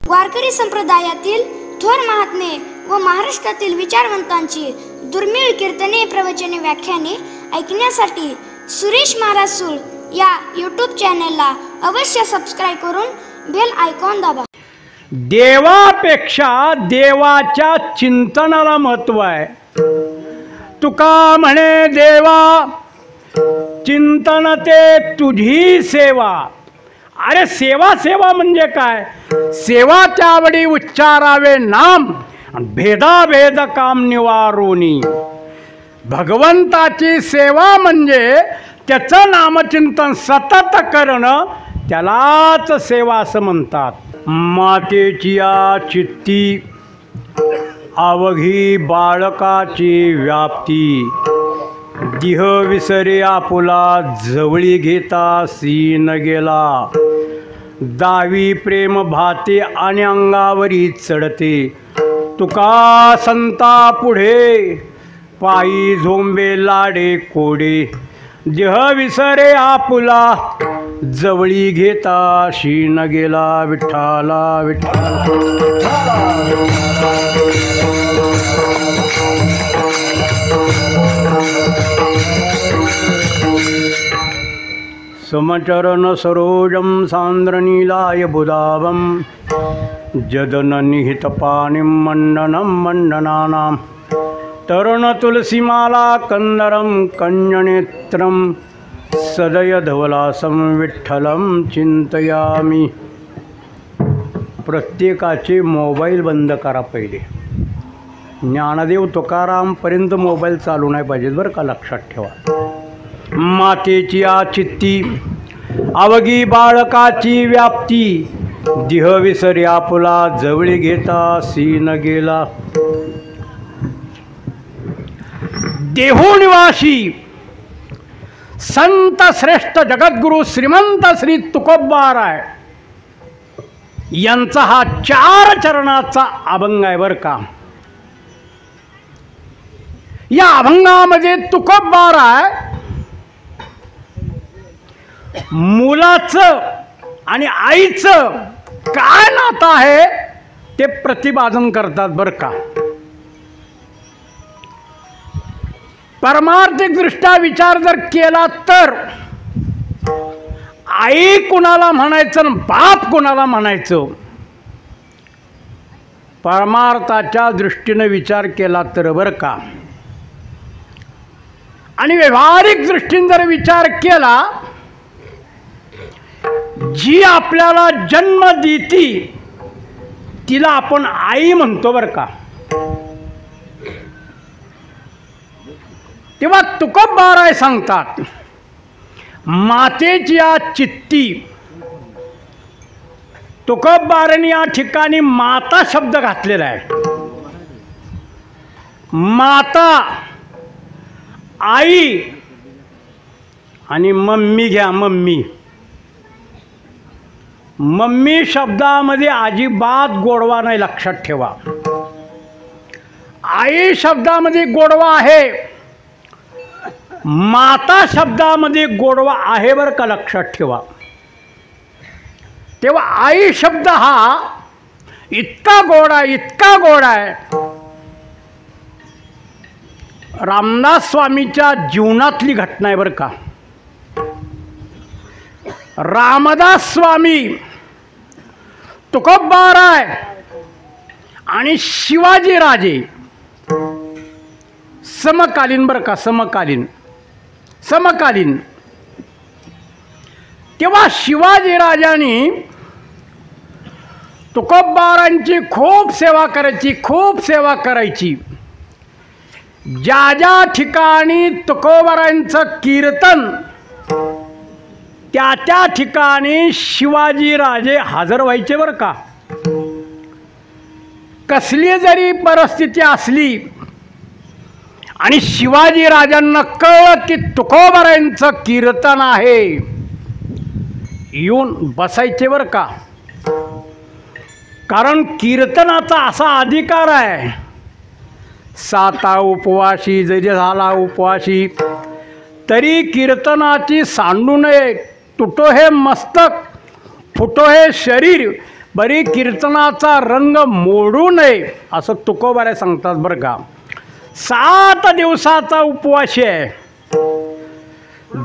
वारकरी संप्रदायातील थोर महात्मे व महाराष्ट्रातील विचारवंतांची दुर्मिळ कीर्तने, प्रवचने, व्याख्याने ऐकण्यासाठी सुरेश महाराज सूळ या यूट्यूब चॅनलला अवश्य सबस्क्राईब करून बेल आयकॉन दाबा. देवापेक्षा देवाच्या चिंतनाला महत्त्व आहे. तुका म्हणे देवा चिंतन ते तुझी सेवा. अरे सेवा सेवा म्हणजे काय? सेवा त्यावडी उच्चारावे नाम, भेदाभेद काम निवारोनी. भगवंताची सेवा म्हणजे त्याचं नामचिंतन सतत करणं, त्यालाच सेवा असं म्हणतात. मातेची या चित्ती अवघी बाळकाची व्याप्ती. दिह विसरे आपुला जवळी घेता सीन गेला. दावी प्रेम भाते आणि अंगावरी चढते. तुका संता पुढे पायी झोंबे लाडे कोडे. देह विसरे आपुला जवळी घेता शीन गेला. विठ्ठला विठ्ठला. समचरण सरोजम सांद्रनीलाय बुधावम जदन निहित पाणिं मंडनं मंडनानां. तरुण तुलसीमाला कंदरं कन्यनेत्रं सदय धवलासं विठ्ठलं चिंतयामि. प्रत्येकाचे मोबाईल बंद करा पहिले. ज्ञानदेव तुकारामपर्यंत मोबाईल चालू नाही पाहिजे बरं का, लक्षात ठेवा. मातेची या चित्ती अवघी बाळकाची व्याप्ती. दिह विसरे आपुला जवळी घेता सीन गेला. देहूनिवासी संत श्रेष्ठ जगद्गुरु श्रीमंत श्री तुकोबाराय यांचा हा 4 चरणाचा अभंग आहे बरं का. या अभंगामध्ये तुकोबाराय मुलाचं आणि आईचं काय नातं आहे ते प्रतिपादन करतात बरं का. परमार्थिक दृष्ट्या विचार जर केला तर आई कुणाला म्हणायचं आणि बाप कुणाला म्हणायचं, परमार्थाच्या दृष्टीने विचार केला तर बरं का. आणि व्यावहारिक दृष्टीने जर विचार केला, जी आपल्याला जन्म देती तिला आपण आई म्हणतो बरं का. तेव्हा तुकोबाराय सांगतात मातेची या चित्ती. तुकोबारांनी या ठिकाणी माता शब्द घातलेला आहे. माता, आई आणि मम्मी घ्या. मम्मी मम्मी शब्दामध्ये अजिबात गोडवा नाही, लक्षात ठेवा. आई शब्दामध्ये गोडवा आहे, माता शब्दामध्ये गोडवा आहे बरं का, लक्षात ठेवा. तेव्हा आई शब्द हा इतका गोड आहे, इतका गोड आहे. रामदास स्वामीच्या जीवनातली घटना आहे बरं का. रामदास स्वामी, तुकोबाराय आणि शिवाजी राजे समकालीन बरं का, समकालीन. तेव्हा शिवाजी राजांनी तुकोबारांची खूप सेवा करायची. ज्या ज्या ठिकाणी तुकोबारांचं कीर्तन त्या ठिकाणी शिवाजी राजे हजर व्हायचे बरं का. कसली जरी परिस्थिती असली आणि शिवाजी राजांना कळलं की तुकोबारांचं कीर्तन आहे, येऊन बसायचे बरं का. कारण कीर्तनाचा असा अधिकार आहे, 7 उपवासी जरी झाला उपवासी तरी कीर्तनाची सांडू नये. तुटो हे मस्तक, फुटो हे शरीर, बरी कीर्तनाचा रंग मोडू नये असं तुकोबारे सांगतात बरं का. 7 दिवसाचा उपवास आहे.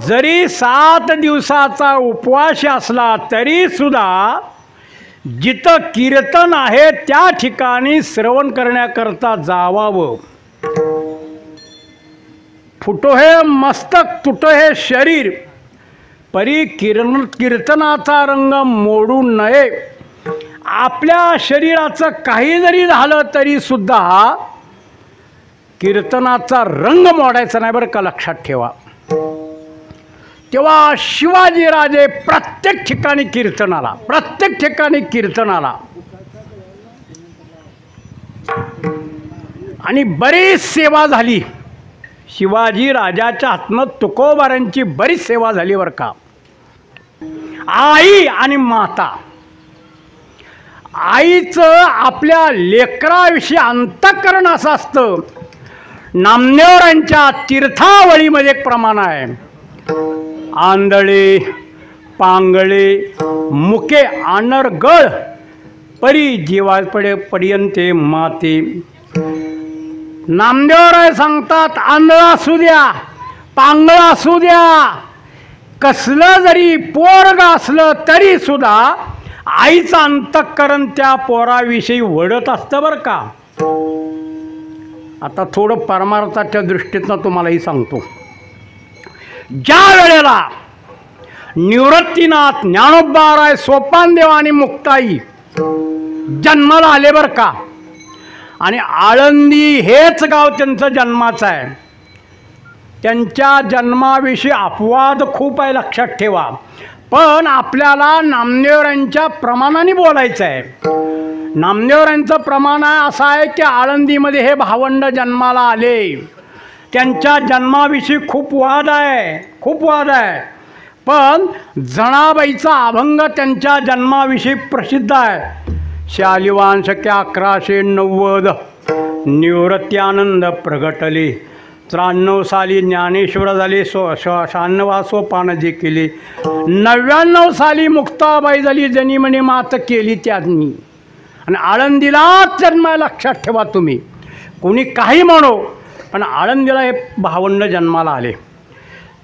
जरी 7 दिवसाचा उपवास असला तरी सुद्धा जिथं कीर्तन आहे त्या ठिकाणी श्रवण करण्याकरता जावावं. फुटो हे मस्तक तुटो हे शरीर, परी कीर्तनाचा रंग मोडू नये. आपल्या शरीराचं काही जरी झालं तरी सुद्धा कीर्तनाचा रंग मोडायचा नाही बरं का, लक्षात ठेवा. तेव्हा शिवाजीराजे प्रत्येक ठिकाणी कीर्तनाला आणि बरीच सेवा झाली. शिवाजी राजाच्या हातनं तुकोबारांची बरीच सेवा झाली बरं का. आई आणि माता, आईचं आपल्या लेकराविषयी अंतःकरण असं असतं. नामदेवरांच्या तीर्थावळीमध्ये एक प्रमाण आहे. आंधळे पांगळे मुके आनरगळ परी जीवापडे पर्यंते माते. नामदेवराय सांगतात, आंधळा असू द्या पांगळा असू द्या, कसलं जरी पोरग असलं तरी सुद्धा आईचं अंतःकरण त्या पोराविषयी वडत असतं बरं का. आता थोडं परमार्थाच्या दृष्टीतनं तुम्हालाही सांगतो. ज्या वेळेला निवृत्तीनाथ ज्ञानोबाराय सोपानदेव आणि मुक्ताई जन्माला आले बरं का, आणि आळंदी हेच गाव त्यांचं जन्माचं आहे. त्यांच्या जन्माविषयी अपवाद खूप आहे, लक्षात ठेवा. पण आपल्याला नामदेवरांच्या प्रमाणाने बोलायचं आहे. नामदेवरांचं प्रमाण आहे असं आहे की आळंदीमध्ये हे भावंड जन्माला आले. त्यांच्या जन्माविषयी खूप वाद आहे. पण जनाबाईचा अभंग त्यांच्या जन्माविषयी प्रसिद्ध आहे. शालिवान शके 1190 निवृत्त्यानंद प्रगटले. 93 साली ज्ञानेश्वर झाले. 96 सोपान जे केले. 99 साली मुक्ताबाई झाली, जनी म्हणे मात केली त्यांनी. आणि आळंदीलाच जन्म, लक्षात ठेवा तुम्ही. कोणी काही म्हणो पण आळंदीला हे भावंड जन्माला आले.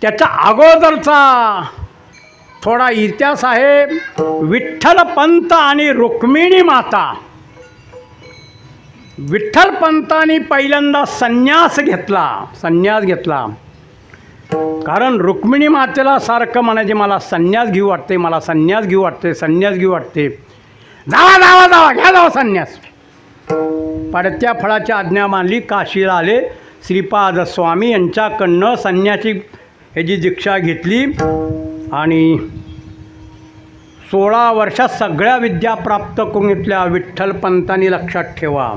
त्याच्या अगोदरचा थोडा इतिहास आहे. विठ्ठलपंत आणि रुक्मिणी माता. विठ्ठलपंतांनी पहिल्यांदा संन्यास घेतला. कारण रुक्मिणी मातेला सारखं म्हणायचे, मला संन्यास घेऊ वाटते. जावा घ्या संन्यास. पडत्या फळाची आज्ञा मानली. काशीला आले. श्रीपाद स्वामी यांच्याकडनं संन्यासी ह्याची दीक्षा घेतली आणि 16 वर्षात सगळ्या विद्या प्राप्त करून घेतल्या विठ्ठलपंतांनी, लक्षात ठेवा.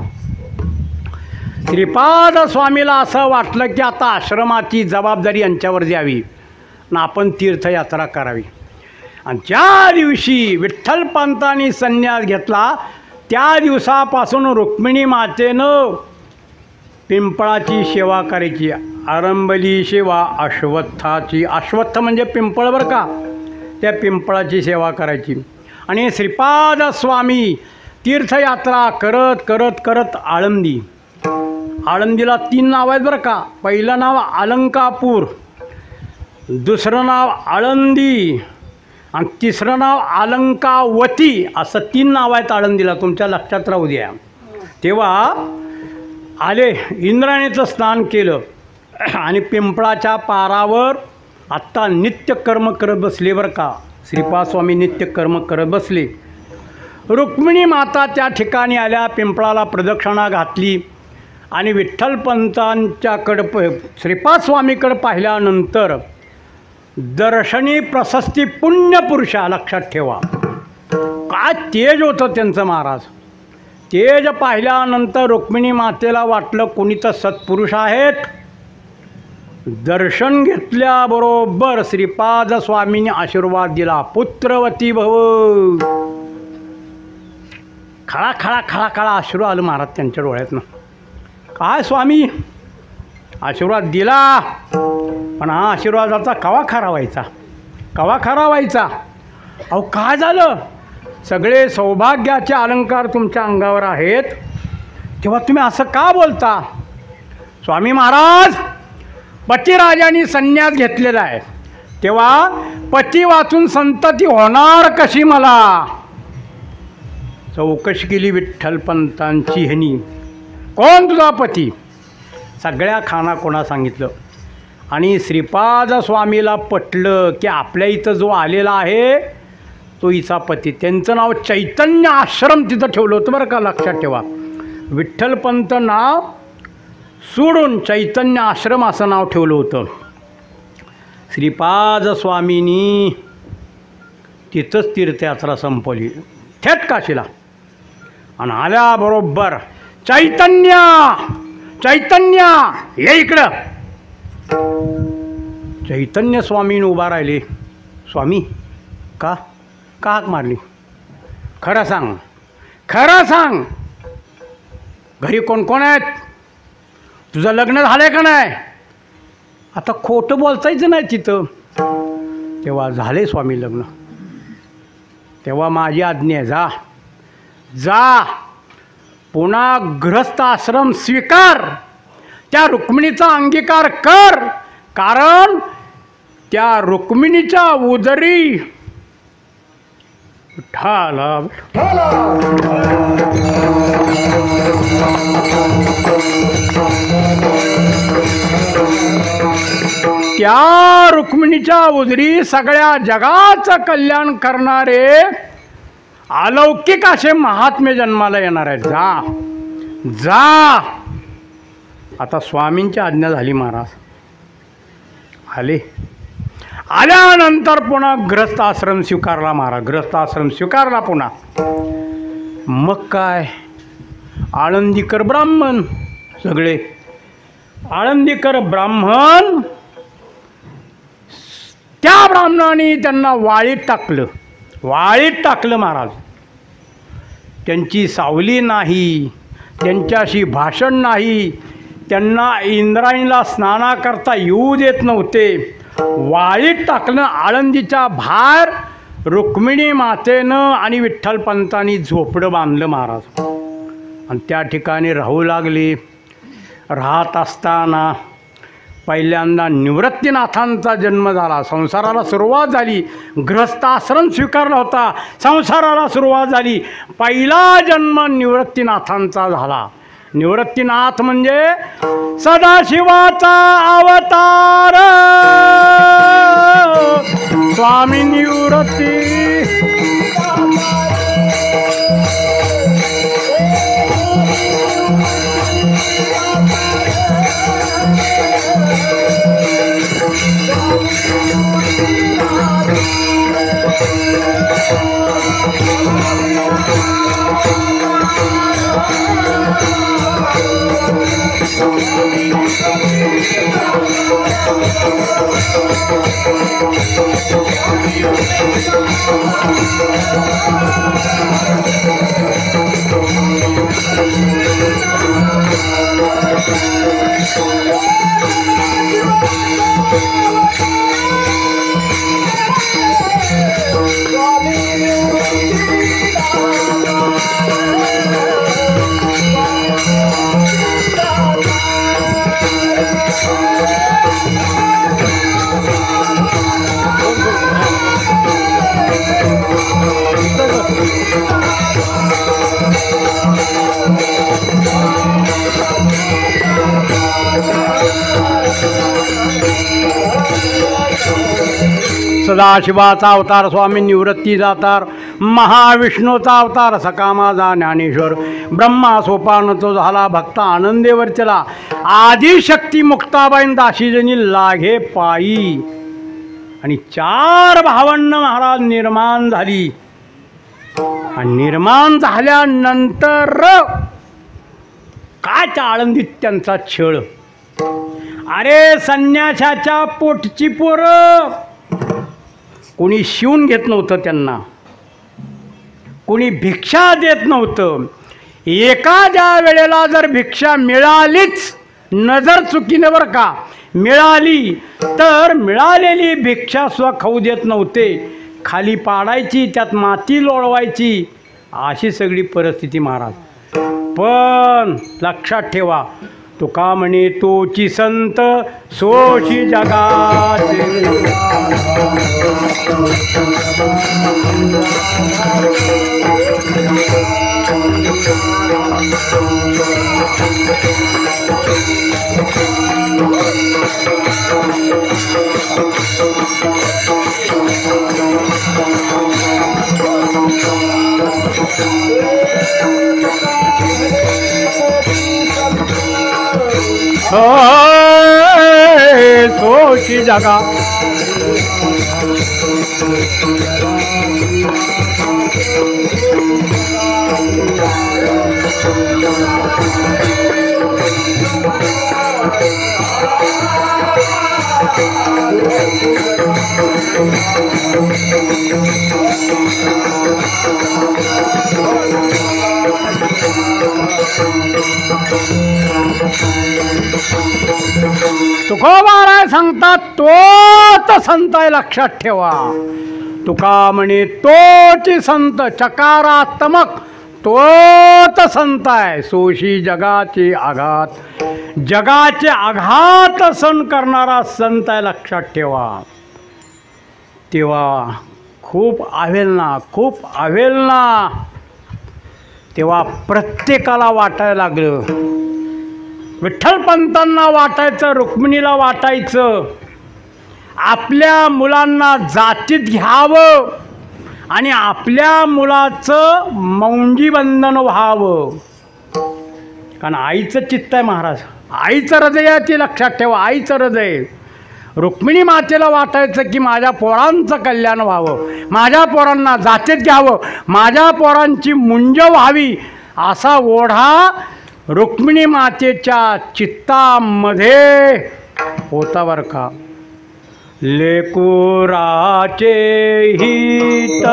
श्रीपाद स्वामीला असं वाटलं की आता आश्रमाची जबाबदारी यांच्यावर द्यावी आणि आपण तीर्थयात्रा करावी. आणि ज्या दिवशी विठ्ठलपंतांनी संन्यास घेतला त्या दिवसापासून रुक्मिणी मातेनं पिंपळाची सेवा करायची. आरंभली सेवा अश्वत्थाची. अश्वत्थ म्हणजे पिंपळ बरं का. त्या पिंपळाची सेवा करायची. आणि श्रीपाद स्वामी तीर्थयात्रा करत आळंदीला 3 नाव आहेत बरं का. पहिलं नाव अलंकापूर, दुसरं नाव आळंदी आणि तिसरं नाव अलंकावती, असं 3 नाव आहेत आळंदीला. तुमच्या लक्षात राहू द्या. तेव्हा आले, इंद्रायणीचं स्नान केलं आणि पिंपळाच्या पारावर आत्ता नित्यकर्म करत बसले बरं का. श्रीपाद स्वामी नित्यकर्म करत बसले. रुक्मिणी माता त्या ठिकाणी आल्या, पिंपळाला प्रदक्षिणा घातली आणि विठ्ठलपंतांच्याकडं श्रीपाद स्वामीकडं पाहिल्यानंतर दर्शनी प्रशस्ती पुण्यपुरुषा, लक्षात ठेवा. काय तेज होतं त्यांचं महाराज. तेज पाहिल्यानंतर रुक्मिणी मातेला वाटलं कोणी तर सत्पुरुष आहेत. दर्शन घेतल्याबरोबर श्रीपाद स्वामींनी आशीर्वाद दिला, पुत्रवती भव. खळा अश्रू आलं महाराज त्यांच्या डोळ्यातनं. काय स्वामी आशीर्वाद दिला, पण हा आशीर्वादाचा कवा खरा व्हायचा. अहो काय झालं. सगळे सौभाग्याचे अलंकार तुमच्या अंगावर आहेत, तेव्हा तुम्ही असं का बोलता? स्वामी महाराज, पतिराजांनी संन्यास घेतलेला आहे, तेव्हा पती वाचून संतती होणार कशी मला? चौकशी केली विठ्ठलपंतांची ह्यांनी, कोण तुझा पती? सगळ्या खाना कोणा सांगितलं. आणि श्रीपाद स्वामीला पटलं की आपल्या इथं जो आलेला आहे तो हिचा पती. त्यांचं नाव चैतन्य आश्रम तिथं ठेवलं होतं बरं का, लक्षात ठेवा. विठ्ठलपंत नाव सोडून चैतन्य आश्रम असं नाव ठेवलं होतं. श्रीपाद स्वामींनी तिथंच तीर्थयात्रा संपवली, थेट काशीला. आणि आल्याबरोबर चैतन्य चैतन्य ये इकडं. चैतन्य स्वामींनी उभा राहिले. स्वामी, का का हाक मारली? खरं सांग, खरं सांग, घरी कोण कोण आहेत? तुझं लग्न झालं आहे का नाही? आता खोटं बोलतायचं नाही तिथं. तेव्हा झाले स्वामी लग्न. तेव्हा माझी आज्ञा आहे, जा जा, पुन्हा गृहस्थ आश्रम स्वीकार, त्या रुक्मिणीचा अंगीकार कर. कारण त्या रुक्मिणीच्या उदरी ठाला त्या रुक्मिणीच्या उदरी सगळ्या जगाचं कल्याण करणारे अलौकिक असे महात्मे जन्माला येणार आहेत. जा जा. आता स्वामींची आज्ञा झाली. महाराज आले. आल्यानंतर पुन्हा गृहस्थ आश्रम स्वीकारला. महाराज गृहस्थ आश्रम स्वीकारला पुन्हा. मग काय, आळंदीकर ब्राह्मण, सगळे आळंदीकर ब्राह्मण. त्या ब्राह्मणाने त्यांना वाळीत टाकलं, वाळीत टाकलं. महाराज त्यांची सावली नाही, त्यांच्याशी भाषण नाही, त्यांना इंद्रायणीला स्नानाकरता येऊ देत नव्हते. वाळीत टाकलं आळंदीच्या बाहेर. रुक्मिणी मातेनं आणि विठ्ठलपंतांनी झोपडं बांधलं महाराज, आणि त्या ठिकाणी राहू लागले. राहत असताना पहिल्यांदा निवृत्तीनाथांचा जन्म झाला. संसाराला सुरुवात झाली. गृहस्थ आश्रम स्वीकारला होता, संसाराला सुरुवात झाली. पहिला जन्म निवृत्तीनाथांचा झाला. निवृत्तीनाथ म्हणजे सदाशिवाचा अवतार स्वामी निवृत्ती. सदाशिवाचा अवतार स्वामी निवृत्तीचा अवतार, महाविष्णूचा अवतार सकामाचा ज्ञानेश्वर, ब्रह्मा सोपान तो झाला भक्त आनंदेवर चला, आदिशक्ती मुक्ताबाईं दाशीजनी लागे पायी. आणि 4 भावंड महाराज निर्माण झाली. आणि निर्माण झाल्यानंतर काय त्या आळंदीत त्यांचा छळ. अरे संन्याशाच्या पोटची पोरं, कोणी शिवून घेत नव्हतं त्यांना, कोणी भिक्षा देत नव्हतं. एखाद्या वेळेला जर भिक्षा मिळालीच, नजर चुकीनं बरं का मिळाली, तर मिळालेली भिक्षा सुद्धा खाऊ देत नव्हते. खाली पाडायची, त्यात माती लोळवायची, अशी सगळी परिस्थिती महाराज. पण लक्षात ठेवा, तुका म्हणे तोची संत सोशी जगाचे. सोशी जगा तुकोबाराय सांगतात तोच संत आहे, लक्षात ठेवा. तुका म्हणे तोची संत, चकारात्मक तोच संत आहे. सोशी जगाचे आघात, जगाचे आघात सहन करणारा संत आहे, लक्षात ठेवा. तेव्हा खूप आवेलना तेव्हा प्रत्येकाला वाटायला लागलं. विठ्ठलपंतांना वाटायचं, रुक्मिणीला वाटायचं, आपल्या मुलांना जातीत घ्यावं आणि आपल्या मुलाचं मौंजी बंधन व्हावं. कारण आईचं चित्त आहे महाराज, आईचं हृदय आहे, ते लक्षात ठेवा, आईचं हृदय. रुक्मिणी मातेला वाटायचं की माझ्या पोरांचं कल्याण व्हावं, माझ्या पोरांना जातीत घ्यावं, माझ्या पोरांची मुंज व्हावी, असा ओढा रुक्मिणी मातेच्या चित्तामध्ये होता बरं का. लेकुराचे हित,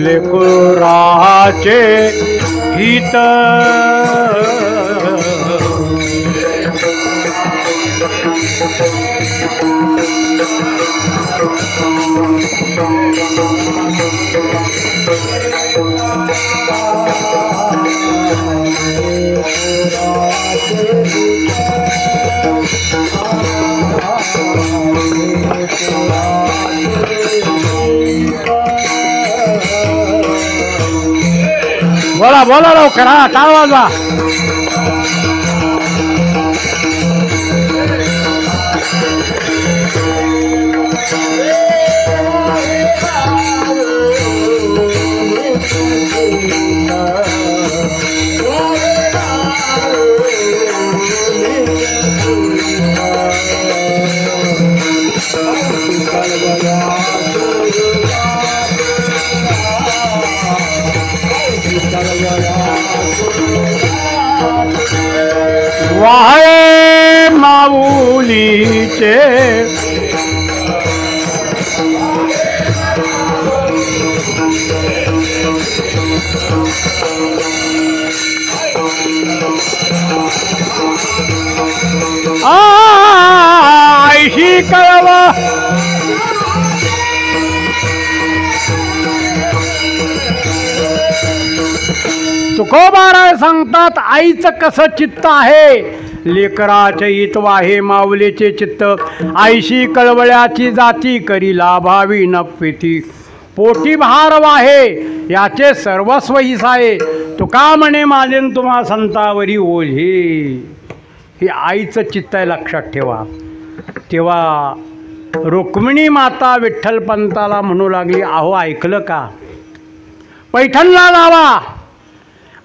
लेकुराचे हित, बोला बोला लवकर, हा टाळ वाजवा. वाहे माऊलीचे आईशी कळवा, तुकोबाराय सांगतात आईचं कसं चित्त आहे. लेकराचे हित वाहे माऊलीचे चित्त, आईशी कळवळ्याची जाती करी लाभावी न प्रीती. पोटी भार वाहे याचे सर्वस्व हिसाये, तुका म्हणे माझे तुम्हा संतावरी ओझे. हे आईचं चित्त आहे, लक्षात ठेवा. तेव्हा रुक्मिणी माता विठ्ठलपंताला म्हणू लागली, अहो ऐकलं का, पैठणला जावा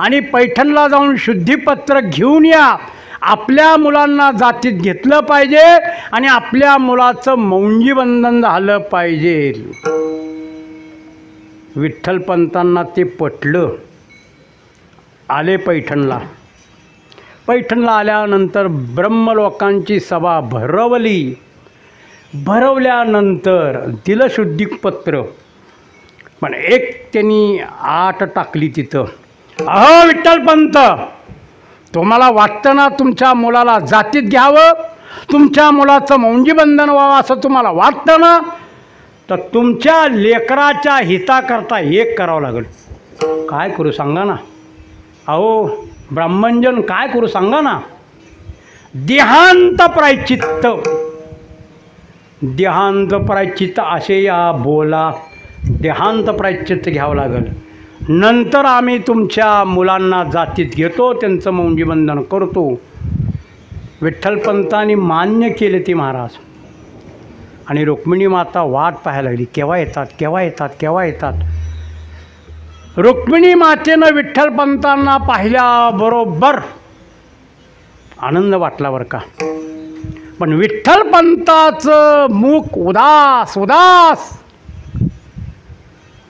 आणि पैठणला जाऊन शुद्धीपत्र घेऊन या. आपल्या मुलांना जातीत घेतलं पाहिजे आणि आपल्या मुलाचं मौंजी बंधन झालं पाहिजे. विठ्ठलपंतांना ते पटलं, आले पैठणला. पैठणला आल्यानंतर ब्रह्मलोकांची सभा भरवली. भरवल्यानंतर दिलं शुद्धीपत्र, पण एक त्यांनी आट टाकली तिथं. अहो विठ्ठलपंत, तुम्हाला वाटतं ना तुमच्या मुलाला जातीत घ्यावं, तुमच्या मुलाचं मौंजीबंधन व्हावं असं तुम्हाला वाटतं ना, तर तुमच्या लेकराच्या हिताकरता एक करावं लागेल. काय करू सांगा ना. अहो ब्राह्मणजन काय करू सांगा ना. देहांत प्रायश्चित्त, देहांत प्रायश्चित्त असे या बोला. देहांत प्रायश्चित्त घ्यावं लागेल. नंतर आम्ही तुमच्या मुलांना जातीत घेतो, त्यांचं मौंजीबंधन करतो. विठ्ठलपंतांनी मान्य केले ते महाराज. आणि रुक्मिणी माता वाट पाहायला लागली, केव्हा येतात केव्हा येतात केव्हा येतात. रुक्मिणी मातेनं विठ्ठलपंतांना पाहिल्याबरोबर आनंद वाटला बरं का. पण विठ्ठलपंताचं मुख उदास उदास.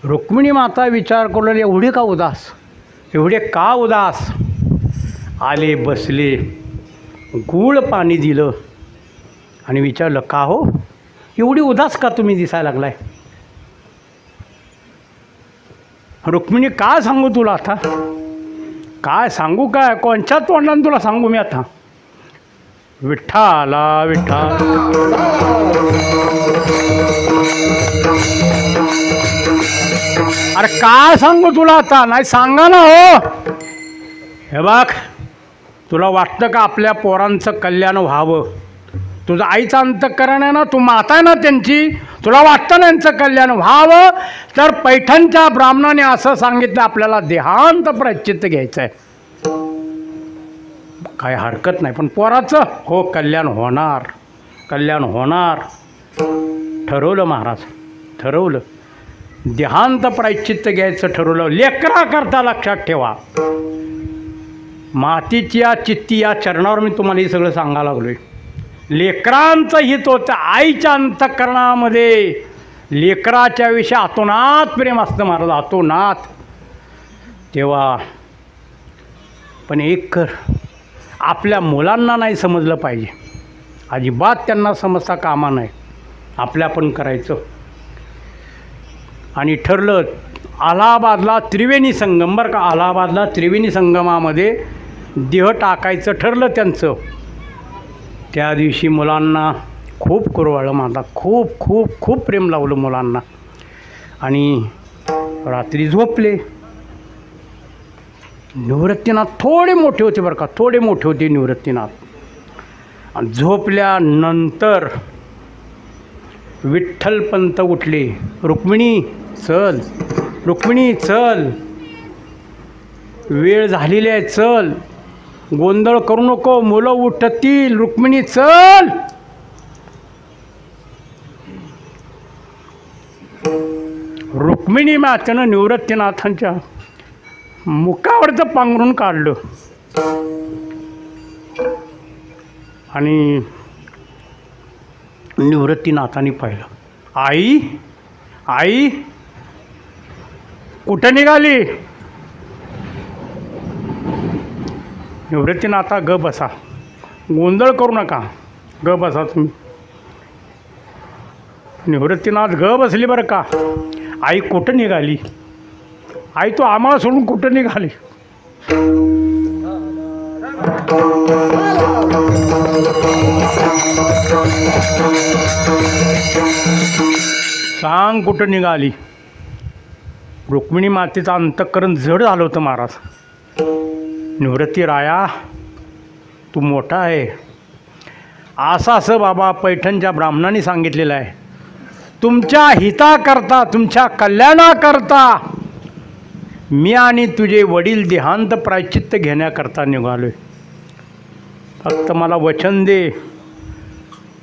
रुक्मिणी माता विचार करू लागली, एवढे का उदास, एवढे का उदास. आले बसले, गूळ पाणी दिलं आणि विचारलं, का हो एवढी उदास का तुम्ही दिसायला लागलाय. रुक्मिणी काय सांगू तुला आता, काय सांगू, काय कोणच्या तोंडाने तुला सांगू मी आता. विठ्ठला विठ्ठल. अरे काय सांगू तुला आता, नाही सांगा ना हो. हे बघ, तुला वाटतं का आपल्या पोरांचं कल्याण व्हावं. तुझं आईचं अंतःकरण आहे ना, तू माता आहे ना त्यांची, तुला वाटतं ना यांचं कल्याण व्हावं. तर पैठणच्या ब्राह्मणाने असं सांगितलं, आपल्याला देहांत प्रायश्चित्त घ्यायचं आहे. काही हरकत नाही, पण पोराचं हो कल्याण होणार, कल्याण होणार. ठरवलं महाराज, ठरवलं. देहांत प्रायश्चित्त घ्यायचं ठरवलं. लेकराकरता लक्षात ठेवा, मातीची या चित्ती या चरणावर मी तुम्हाला हे सगळं सांगायला लागलो आहे. लेकरांचं हित होतं. आईच्या अंतःकरणामध्ये लेकराच्या विषयी अतोनात प्रेम असतं महाराज, अतोनात. तेव्हा पण एक कर, आपल्या मुलांना नाही समजलं पाहिजे, अजिबात त्यांना समजता कामा नाही. आपल्या पण करायचं. आणि ठरलं अलाहाबादला त्रिवेणी संगम, बरं का, अलाहाबादला त्रिवेणी संगमामध्ये देह टाकायचं ठरलं त्यांचं. त्या दिवशी मुलांना खूप कुरवाळलं माझा, खूप खूप खूप प्रेम लावलं मुलांना. आणि रात्री झोपले. निवृत्तीनाथ थोडे मोठे होते बरं का, थोडे मोठे होते निवृत्तीनाथ. आणि झोपल्यानंतर विठ्ठलपंत उठले, रुक्मिणी चल, रुक्मिणी चल, वेळ झालेली आहे, चल, गोंधळ करू नको, मुलं उठतील, रुक्मिणी चल. रुक्मिणी मातेनं निवृत्तीनाथांच्या मुखावरचं पांघरून काढलं आणि निवृत्तीनाथांनी पाहिलं, आई आई कुठं निघाली. निवृत्तीनाथा ग बसा, गोंधळ करू नका, ग बसा तुम्ही. निवृत्तीनाथ ग बसली बरं का. आई कुठं निघाली, आई तू आम्हाला सोडून कुठं निघाली. सांग कुठं निघाली. रुक्मिणी मातेचं अंतःकरण जड झालं होतं महाराज. निवृत्ती राया तू मोठा आहे, असं बाबा पैठणच्या ब्राह्मणांनी सांगितलेलं आहे. तुमच्या हिताकरता, तुमच्या कल्याणाकरता मी आणि तुझे वडील देहांत प्रायश्चित्त घेण्याकरता निघालो आहे. फक्त मला वचन दे.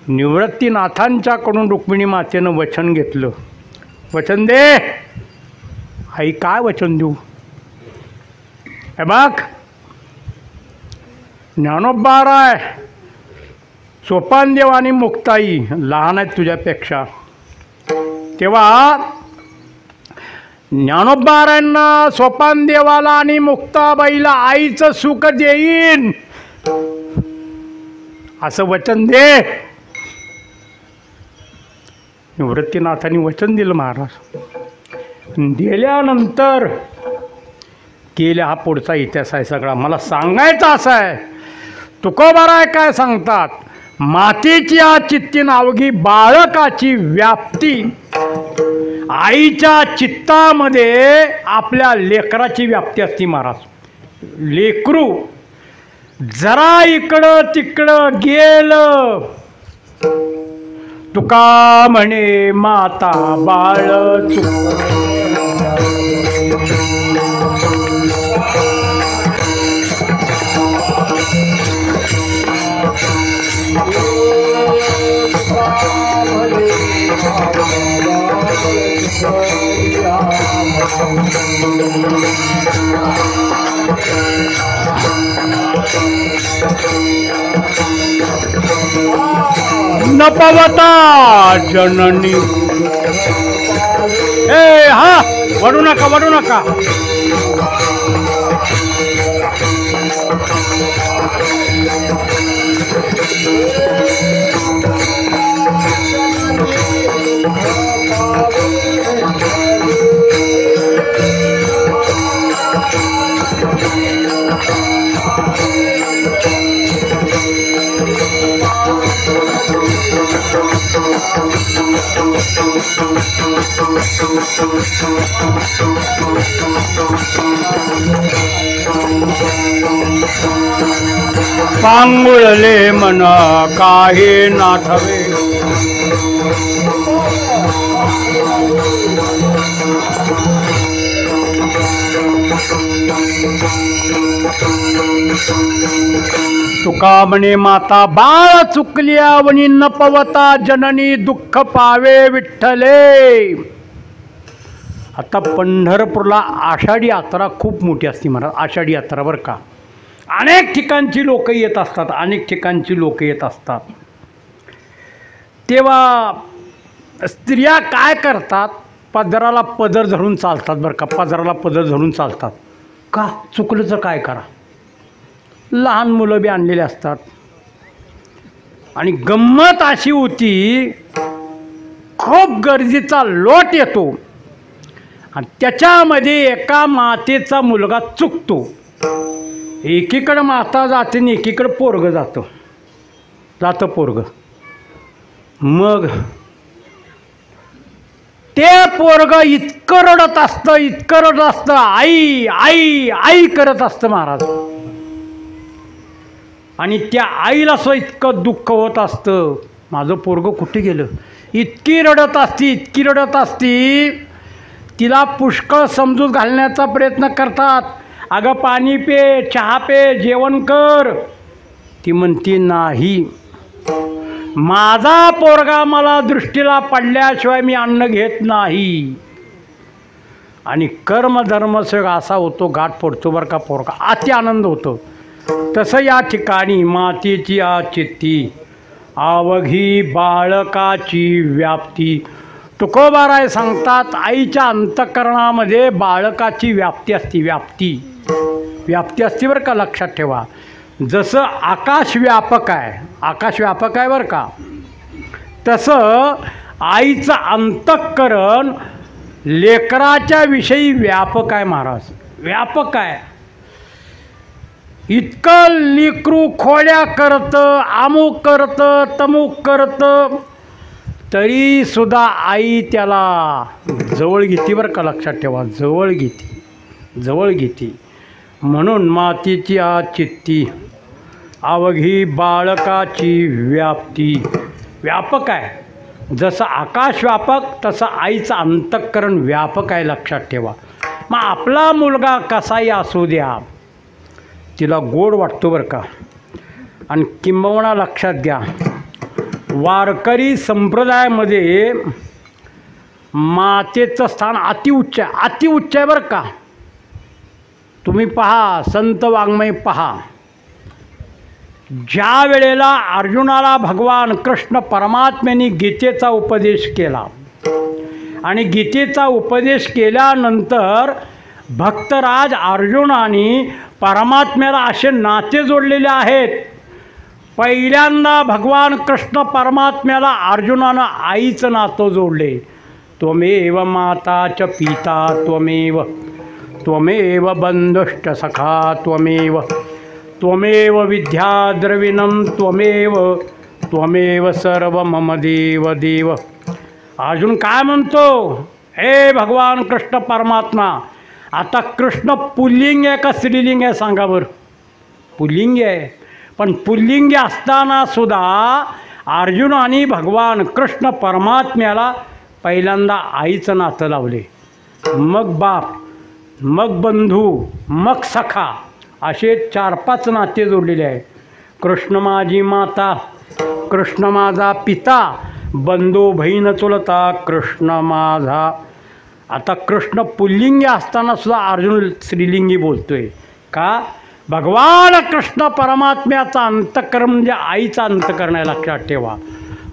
निवृत्तीनाथांच्याकडून रुक्मिणी मातेनं वचन घेतलं. वचन दे. आई काय वचन देऊ. हे बघ, ज्ञानोबाराय, सोपानदेव आणि मुक्ताई लहान आहेत तुझ्यापेक्षा. तेव्हा ज्ञानोबारायांना, सोपानदेवाला आणि मुक्ताबाईला आईचं सुख देईन असं वचन दे. निवृत्तीनाथांनी वचन दिलं महाराज. दिल्यानंतर केल्या हा पुढचा इतिहास आहे सगळा. मला सांगायचा असा आहे, तुकोबाराय काय सांगतात, मातेच्या चित्तीन अवघी बाळकाची व्याप्ती, आईच्या चित्तामध्ये आपल्या लेकराची व्याप्ती असती महाराज. लेकरू जरा इकडं तिकडं गेलं, तुका म्हणे माता बाळ न पवता जननी. ए हा वडू नका वडू नका. पांगुळले मन काही नाठवे, तुका म्हणे माता बाळ चुकली आवणी, न पवता जननी दुःख पावे विठ्ठले. आता पंढरपूरला आषाढी यात्रा खूप मोठी असते महाराज. आषाढी यात्रा बरं का, अनेक ठिकाणची लोक येत असतात, अनेक ठिकाणची लोक येत असतात. तेव्हा स्त्रिया काय करतात, पदराला पदर धरून चालतात बरं का, पदराला पदर धरून चालतात. का चुकलं तर काय करा, लहान मुलं बी आणलेली असतात. आणि गंमत अशी होती, खूप गर्दीचा लोट येतो आणि त्याच्यामध्ये एका मातेचा मुलगा चुकतो. एकीकडं माता जाते आणि एकीकडं पोरगं जातं पोरगं. मग ते पोरगं इतकं रडत असतं, आई आई आई करत असतं महाराज. आणि त्या आईला असं इतकं दुःख होत असतं, माझं पोरगं कुठे गेलं. इतकी रडत असती, तिला पुष्कळ समजूत घालण्याचा प्रयत्न करतात. अगं पाणी पे, चहा पे, जेवण कर. ती म्हणती नाही, माझा पोरगा मला दृष्टीला पडल्याशिवाय मी अन्न घेत नाही. आणि कर्मधर्मसग असा होतो, गाठ पडतो बरं का पोरगा, अति आनंद होतो. तसं या ठिकाणी मातेची चित्ती अवघी बाळकाची व्याप्ती. तुकोबाराय सांगतात, आईच्या अंतःकरणामध्ये बाळकाची व्याप्ती असते. व्याप्ती असते बरं का, लक्षात ठेवा. जसं आकाश व्यापक आहे बरं का, तसं आईचं अंतःकरण लेकराच्या विषयी व्यापक आहे महाराज, व्यापक आहे. इतकं लेकरू खोड्या करतं, अमुक करतं, तमुक करतं, तरीसुद्धा आई त्याला जवळ घेते बरं का, लक्षात ठेवा, जवळ घेते. म्हणून मातेची चित्ती अवघी बाळकाची व्याप्ती व्यापक आहे. जसं आकाश व्यापक तसं आईचं अंतःकरण व्यापक आहे, लक्षात ठेवा. मग आपला मुलगा कसाही असू द्या, तिला गोड वाटतो बरं का. आणि किंबहुना लक्षात घ्या, वारकरी संप्रदायामध्ये मातेचं स्थान अतिउच्च आहे बरं का. तुम्ही पहा, संत वाङ्मय पहा, ज्या वेळेला अर्जुनाला भगवान कृष्ण परमात्म्याने गीतेचा उपदेश केला आणि गीतेचा उपदेश केल्यानंतर भक्तराज अर्जुनाने परमात्म्याला असे नाते जोडलेले आहेत. पहिल्यांदा भगवान कृष्ण परमात्म्याला अर्जुनानं आईचं नातं जोडले. त्वमेव माता च पिता त्वमेव बंधुश्च सखा त्वमेव विद्या द्रविणं त्वमेव सर्व मम देव देव. अर्जुन काय म्हणतो? हे भगवान कृष्ण परमात्मा. आता कृष्ण पुल्लिंग आहे का स्त्रीलिंग आहे सांगा बरं? पुल्लिंग आहे. पण पुल्लिंग असताना सुद्धा अर्जुन आणि भगवान कृष्ण परमात्म्याला पहिल्यांदा आईचं नातं लावले, मग बाप, मग बंधू, मग सखा, असे 4-5 नाते जोडलेले आहे. कृष्ण माझी माता, कृष्ण माझा पिता, बंधू बहीण चुलता, कृष्ण माझा. आता कृष्ण पुल्लिंगी असताना सुद्धा अर्जुन स्त्रीलिंगी बोलतोय का? भगवान कृष्ण परमात्म्याचा अंतःकरण म्हणजे आईचा अंतःकरण आहे, लक्षात ठेवा.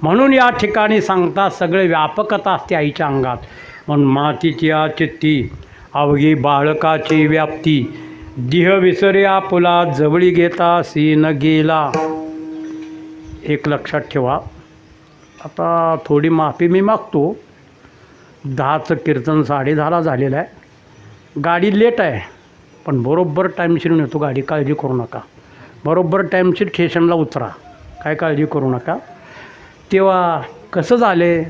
म्हणून या ठिकाणी सांगतात सगळे व्यापकता असते आईच्या अंगात. म्हणून मातीची चित्ती अवघी बाळकाची व्याप्ती, देह विसरे आपुला जवळी घेता सीन गेला. एक लक्षात ठेवा. आता थोडी माफी मी मागतो. 10चं कीर्तन 10:30ला झालेलं आहे. गाडी लेट आहे पण बरोबर टाईमशीर येतो गाडी, काळजी करू नका. बरोबर टाईमशीर स्टेशनला उतरा, काय काळजी करू नका. तेव्हा कसं झाले,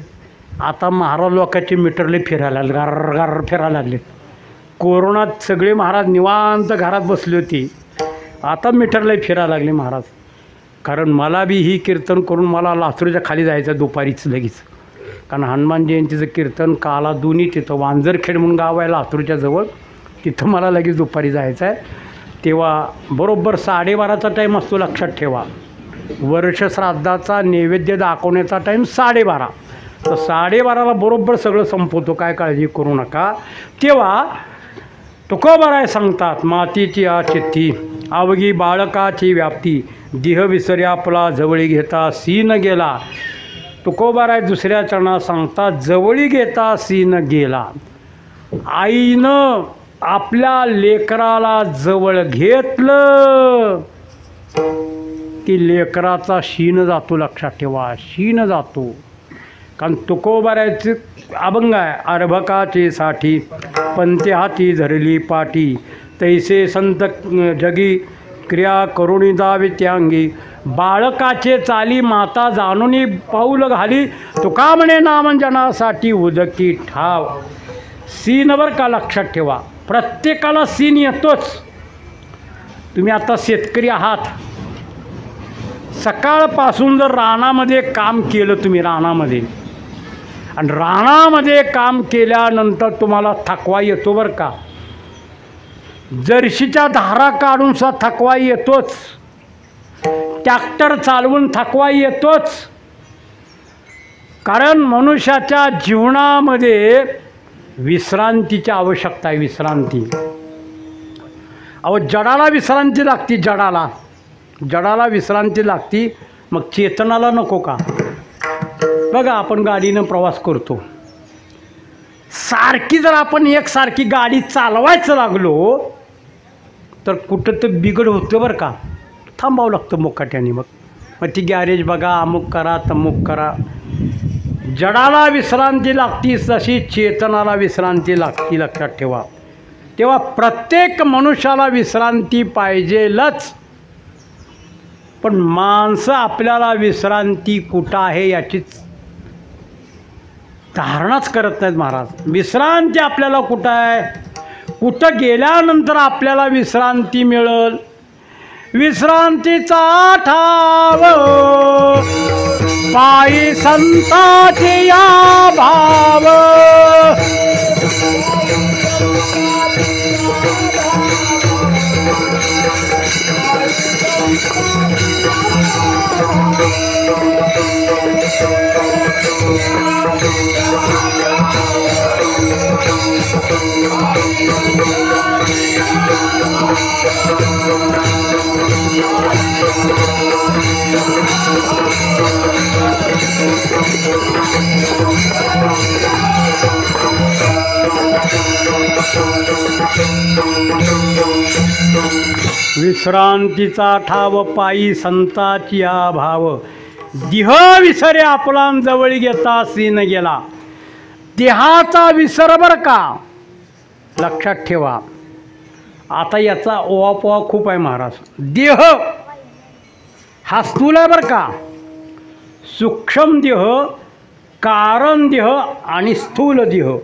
आता महाराज लोकांचे मीटरले फिरायला लागले, गार गार फिरायला लागले. कोरोनात सगळे महाराज निवांत घरात बसली होती, आता मीटरला फिरायला लागले महाराज. कारण मला बी ही कीर्तन करून मला लासूरच्या खाली जायचं दुपारीच लगेच. कारण हनुमान जयंतीचं कीर्तन काला दोन्ही तिथं वांजरखेड म्हणून गाव आहे लातूरच्या जवळ, तिथं मला लगेच दुपारी जायचं आहे. तेव्हा बरोबर 12:30चा टाईम असतो, लक्षात ठेवा. वर्षश्राद्धाचा नैवेद्य दाखवण्याचा टाईम 12:30. तर 12:30ला बरोबर सगळं संपवतो, काय काळजी करू नका. तेव्हा तुकोबाराय सांगतात, मातीची चित्ती अवघी बाळकाची व्याप्ती, देह विसरे आपला जवळी घेता सीन गेला. तुकोबाराय दुसऱ्या चरणात सांगतात, जवळी घेता सीन गेला. आईनं आपल्या लेकराला जवळ घेतलं की लेकराचा शीन जातो, लक्षात ठेवा. शीन जातो. कारण तुकोबारायचं अभंग आहे, अर्भकाचे साठी पंते हाती धरली पाटी, तैसे संत जगी क्रिया करुणी दावी त्यांगी, बाळकाचे चाली माता जाणूनी पाऊल घाली, तुका म्हणे नामंजनासाठी उदकी ठाव. सीनवर का लक्षात ठेवा, प्रत्येकाला सीन येतोच. तुम्ही आता शेतकरी आहात, सकाळपासून जर रानामध्ये काम केलं तुम्ही, रानामध्ये, आणि रानामध्ये काम केल्यानंतर तुम्हाला थकवा येतो बरं का. जर्शीच्या धारा काढून सुद्धा थकवा येतोच, ट्रॅक्टर चालवून थकवा येतोच. कारण मनुष्याच्या जीवनामध्ये विश्रांतीची आवश्यकता आहे. विश्रांती, अहो जडाला विश्रांती लागती, जडाला विश्रांती लागती, मग चेतनाला नको का? बघा, आपण गाडीनं प्रवास करतो, सारखी जर आपण एकसारखी गाडी चालवायचं लागलो तर कुठं तर बिघड होतं बरं का. थांबावं लागतं मुकाट्याने. मग ती गॅरेज बघा, अमुक करा तमुक करा. जडाला विश्रांती लागती तशी चेतनाला विश्रांती लागती, लक्षात ठेवा. तेव्हा प्रत्येक मनुष्याला विश्रांती पाहिजेलच. पण माणसं आपल्याला विश्रांती कुठं आहे याचीच धारणाच करत नाहीत महाराज. विश्रांती आपल्याला कुठं आहे, कुठं गेल्यानंतर आपल्याला विश्रांती मिळेल. विश्रांतीचा ठाव पायी संताचे या भाव, विश्रांतीचा ठाव पायी संताची भाव, देह विसरे आपला जवळी घेता सीन गेला. देहाचा विसर बरं का, लक्षात ठेवा. आता याचा ओवापोवा खूप आहे महाराज. देह हा स्थूल आहे बरं का, सूक्ष्म देह, कारण देह आणि स्थूल देह.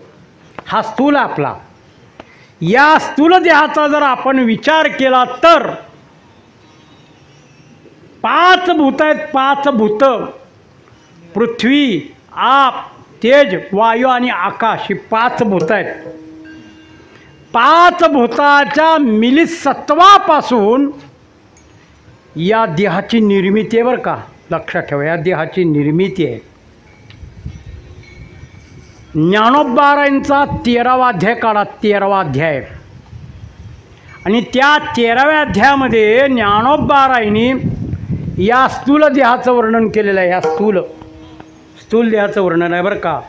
हा स्थूल आपला. या स्थूल देहाचा जर आपण विचार केला तर 5 भूत आहेत. 5 भूत, पृथ्वी, आप, तेज, वायू आणि आकाश, ही 5 भूत आहेत. 5 भूताच्या मिलित सत्वापासून या देहाची निर्मिती आहे. बरं का, लक्षात ठेवा, या देहाची निर्मिती आहे. ज्ञानोबारायांचा 13वा अध्याय काढा. 13वा अध्याय. आणि त्या 13व्या अध्यायामध्ये ज्ञानोबारायांनी या स्थूल देहाचं वर्णन केलेलं आहे. या स्थूल देहाचं वर्णन आहे बरं का.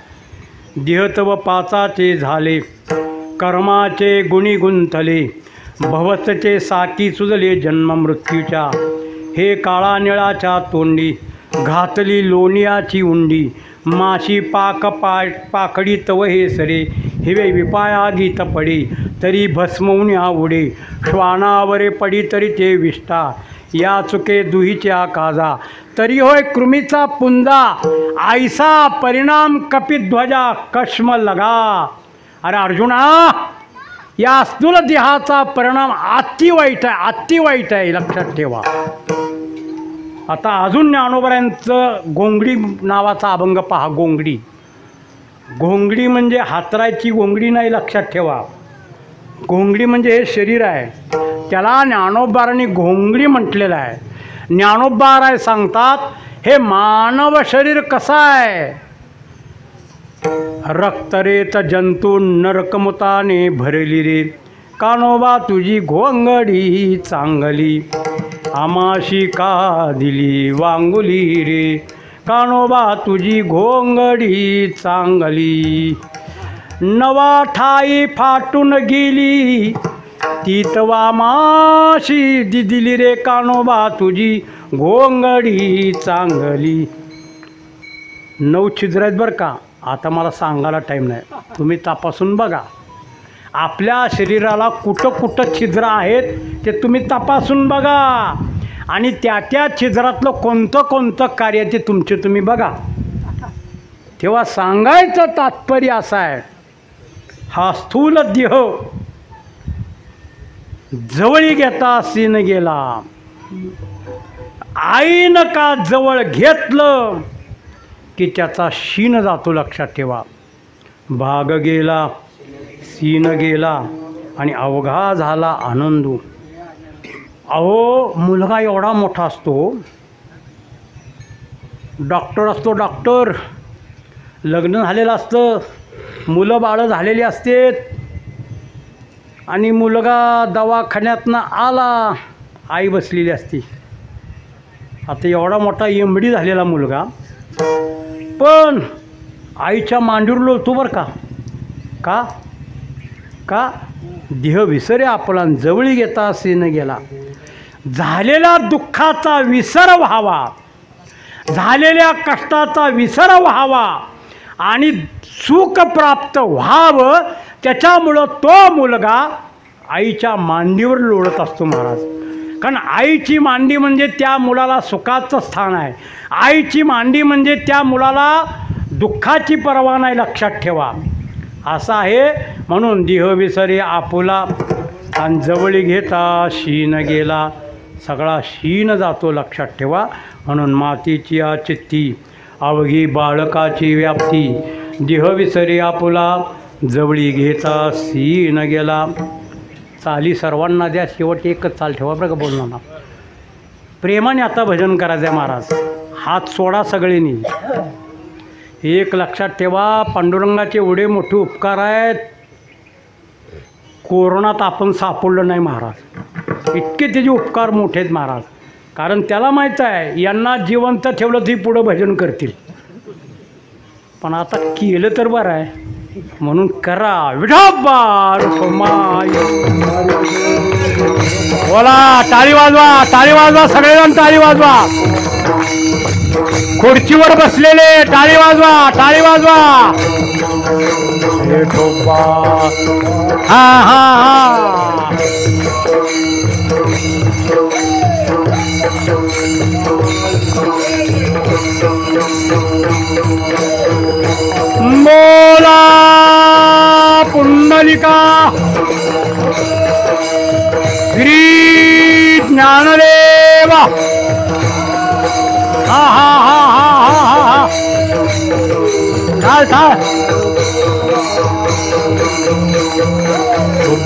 देह तव 5चे झाले, कर्माचे गुणी गुंतले, भवतचे साकी सुजले जन्म मृत्यूच्या. हे काळा निळाच्या तोंडी, घातली लोणियाची उंडी, माशी पाकडी तव हे सरे, हिवे विपाया गीत पडे, तरी भस्मवून उडे, श्वानावरे पडी तरी ते विष्टा, या चुके दुहीच्या काजा, तरी होय कृमीचा पुंजा, आयसा परिणाम कपिध्वजा कश्म लगा. अरे अर्जुना, या स्थूल देहाचा परिणाम अति वाईट आहे, अति वाईट आहे, लक्षात ठेवा. आता अजून ज्ञानोबारायांचं गोंगडी नावाचा अभंग पहा. गोंगडी. गोंगडी म्हणजे हातरायची गोंगडी नाही, लक्षात ठेवा. गोंगडी म्हणजे हे शरीर आहे, त्याला ज्ञानोबारांनी घोंगडी म्हटलेलं आहे. ज्ञानोबाराय सांगतात, हे मानव शरीर कसं आहे, रक्तरेत जंतू नरकमुताने भरली रे, कानोबा तुझी घोंगडी चांगली, आमाशी का दिली वांगुली रे, कानोबा तुझी घोंगडी चांगली. नवा ठाई फाटून गेली, तीतवा माशी दिली रे, कानोबा तुझी घोंगडी चांगली. 9 छिद्र आहेत बरं का. आता मला सांगायला टाईम नाही, तुम्ही तपासून बघा. आपल्या शरीराला कुठं कुठं छिद्र आहेत ते तुम्ही तपासून बघा, आणि त्या छिद्रातलं कोणतं कोणतं कार्य ते तुमचे तुम्ही बघा. तेव्हा सांगायचं तात्पर्य असं आहे, हा स्थूल देह जवळी घेता सीन गेला, आईनं का जवळ घेतलं की त्याचा शीन जातो, लक्षात ठेवा. भाग गेला, सीन गेला आणि अवघा झाला आनंदू. अहो, मुलगा एवढा मोठा असतो, डॉक्टर असतो, डॉक्टर, लग्न झालेलं असतं, मुलं बाळं झालेली असतेत, आणि मुलगा दवाखान्यातनं आला, आई बसलेली असती. आता एवढा मोठा एमडी झालेला मुलगा पण आईच्या मांडीवर लोळतो बरं का. का का देह विसरे आपला, जवळी घेता सीन गेला. झालेल्या दुःखाचा विसर व्हावा, झालेल्या कष्टाचा विसर व्हावा आणि सुख प्राप्त व्हावं, त्याच्यामुळं तो मुलगा आईच्या मांडीवर लोळत असतो महाराज. कारण आईची मांडी म्हणजे त्या मुलाला सुखाचं स्थान आहे, आईची मांडी म्हणजे त्या मुलाला दुःखाची पर्वा नाही, लक्षात ठेवा. असं आहे. म्हणून देह विसरे आपुला आणि जवळी घेता शीन गेला, सगळा शीन जातो, लक्षात ठेवा. म्हणून मातीची चित्ती अवघी बाळकाची व्याप्ती, देह विसरे आपुला जवळी घेता शीन गेला. चाली सर्वांना द्या, शेवट एकच चाल ठेवा बरं का बोलणार. प्रेमाने आता भजन करायचं आहे महाराज. हात सोडा सगळ्यांनी. एक लक्षात ठेवा, पांडुरंगाचे एवढे मोठे उपकार आहेत, कोरोनात आपण सापडलं नाही महाराज. इतके त्याचे उपकार मोठे आहेत महाराज. कारण त्याला माहीत आहे यांना जिवंत ठेवलं तरी पुढं भजन करतील, पण आता केलं तर बरं आहे म्हणून करा. विठोबा रुक्माई बोला, टाळी वाजवा, टाळी वाजवा, सगळेजण टाळी वाजवा. खुर्चीवर बसलेले टाळी वाजवा, टाळी वाजवा. विठोबा हा हा हा. बोला पुंडलिका श्री ज्ञानदेव हा हा हा हा हा हा चाल चाल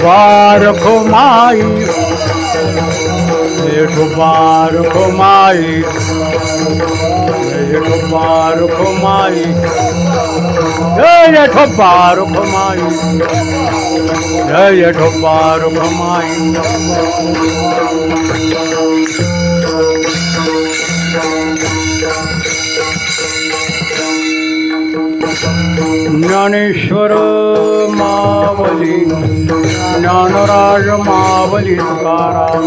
बारख माई बारख माई बारख माई जय बारख माई जय बारख माई ज्ञानेश्वर मावली ज्ञानराज मावली तुकाराम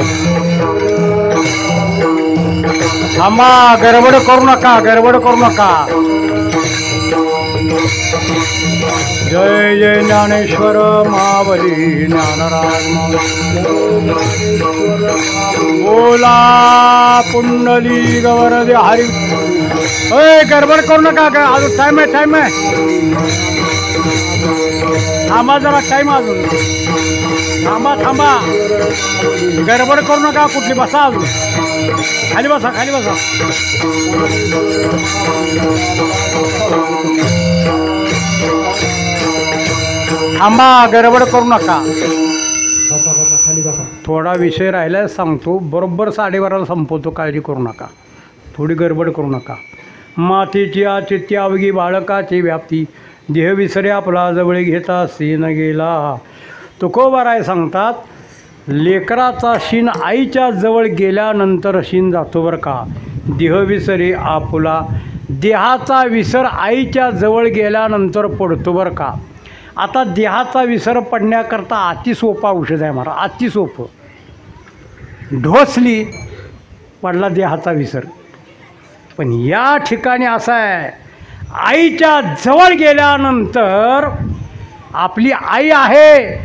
थांबा गडबड करू नका गडबड करू नका जय जय ज्ञानेश्वर मावली ज्ञानराज बोला पुंडली गवरदे हरी ओय गडबड करू नका अजून टाइम आहे थांबा जरा टाइम अजून थांबा गडबड करू नका कुठली बसा अजून खाली बसा थांबा गडबड करू नका थोडा विषय राहिला सांगतो बरोबर 12:30 संपवतो काळजी करू नका थोडी गडबड करू नका मातेची चित्ती अवघी बाळकाची व्याप्ती देह विसरे आपला जवळ घेता सीन गेला तुकोबाराय सांगतात लेकराचा शीन आईच्या जवळ गेल्यानंतर शीन जातो बरं का देह विसरे आपुला देहाचा विसर आईच्या जवळ गेल्यानंतर पडतो बरं का आता देहाचा विसर पडण्याकरता अति सोपा औषध आहे मला अति सोपं ढोसली पडला देहाचा विसर पण या ठिकाणी असं आहे आईच्या जवळ गेल्यानंतर आपली आई आहे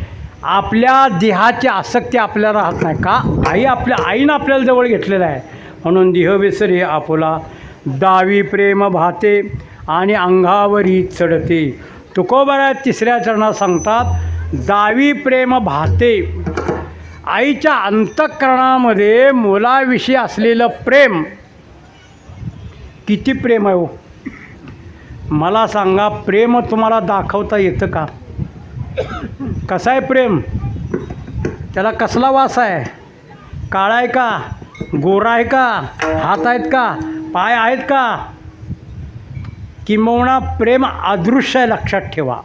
आपल्या देहाची आसक्ती आपल्याला राहत नाही का आईनं आपल्याला जवळ घेतलेलं आहे म्हणून देह विसरे आपुला दावी प्रेम भाते आणि अंगावरी चढते तुकोबाराय 3ऱ्या चरणात सांगतात दावी प्रेम भाते आईच्या अंतःकरणामध्ये मुलाविषयी असलेलं प्रेम किती प्रेम आहे हो मला सांगा प्रेम तुम्हाला दाखवता येतं का कसं आहे प्रेम त्याला कसला वास आहे काळा आहे का गोरा आहे का हात आहेत का पाय आहेत का किंबहुना प्रेम अदृश्य आहे लक्षात ठेवा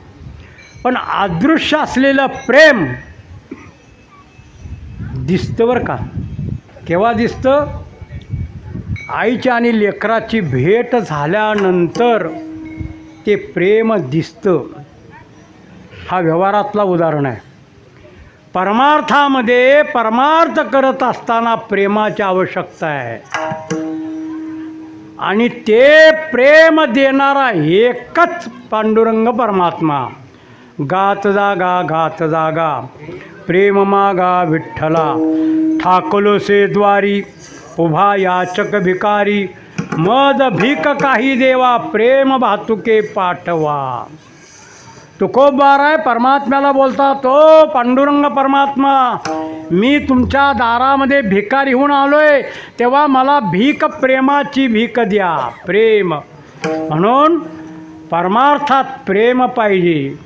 पण अदृश्य असलेलं प्रेम दिसतं बरं का केव्हा दिसतं आईची आणि लेकराची भेट झाल्यानंतर ते प्रेम दिसतं हा व्यवहारातला उदाहरण आहे परमार्थामध्ये परमार्थ करत असताना प्रेमाची आवश्यकता आहे आणि ते प्रेम देणारा एकच पांडुरंग परमात्मा गात जागा प्रेम मागा विठ्ठला ठाकलोसे द्वारी उभा याचक भिकारी मद भीक काही देवा प्रेम भातुके पाठवा तुकोबाराय परमात्म्याला बोलता तो पांडुरंग परमात्मा मी तुमच्या दारामध्ये भिकारी होऊन आलोय तेव्हा मला भीक प्रेमाची भीक द्या प्रेम म्हणून परमार्थात प्रेम पाहिजे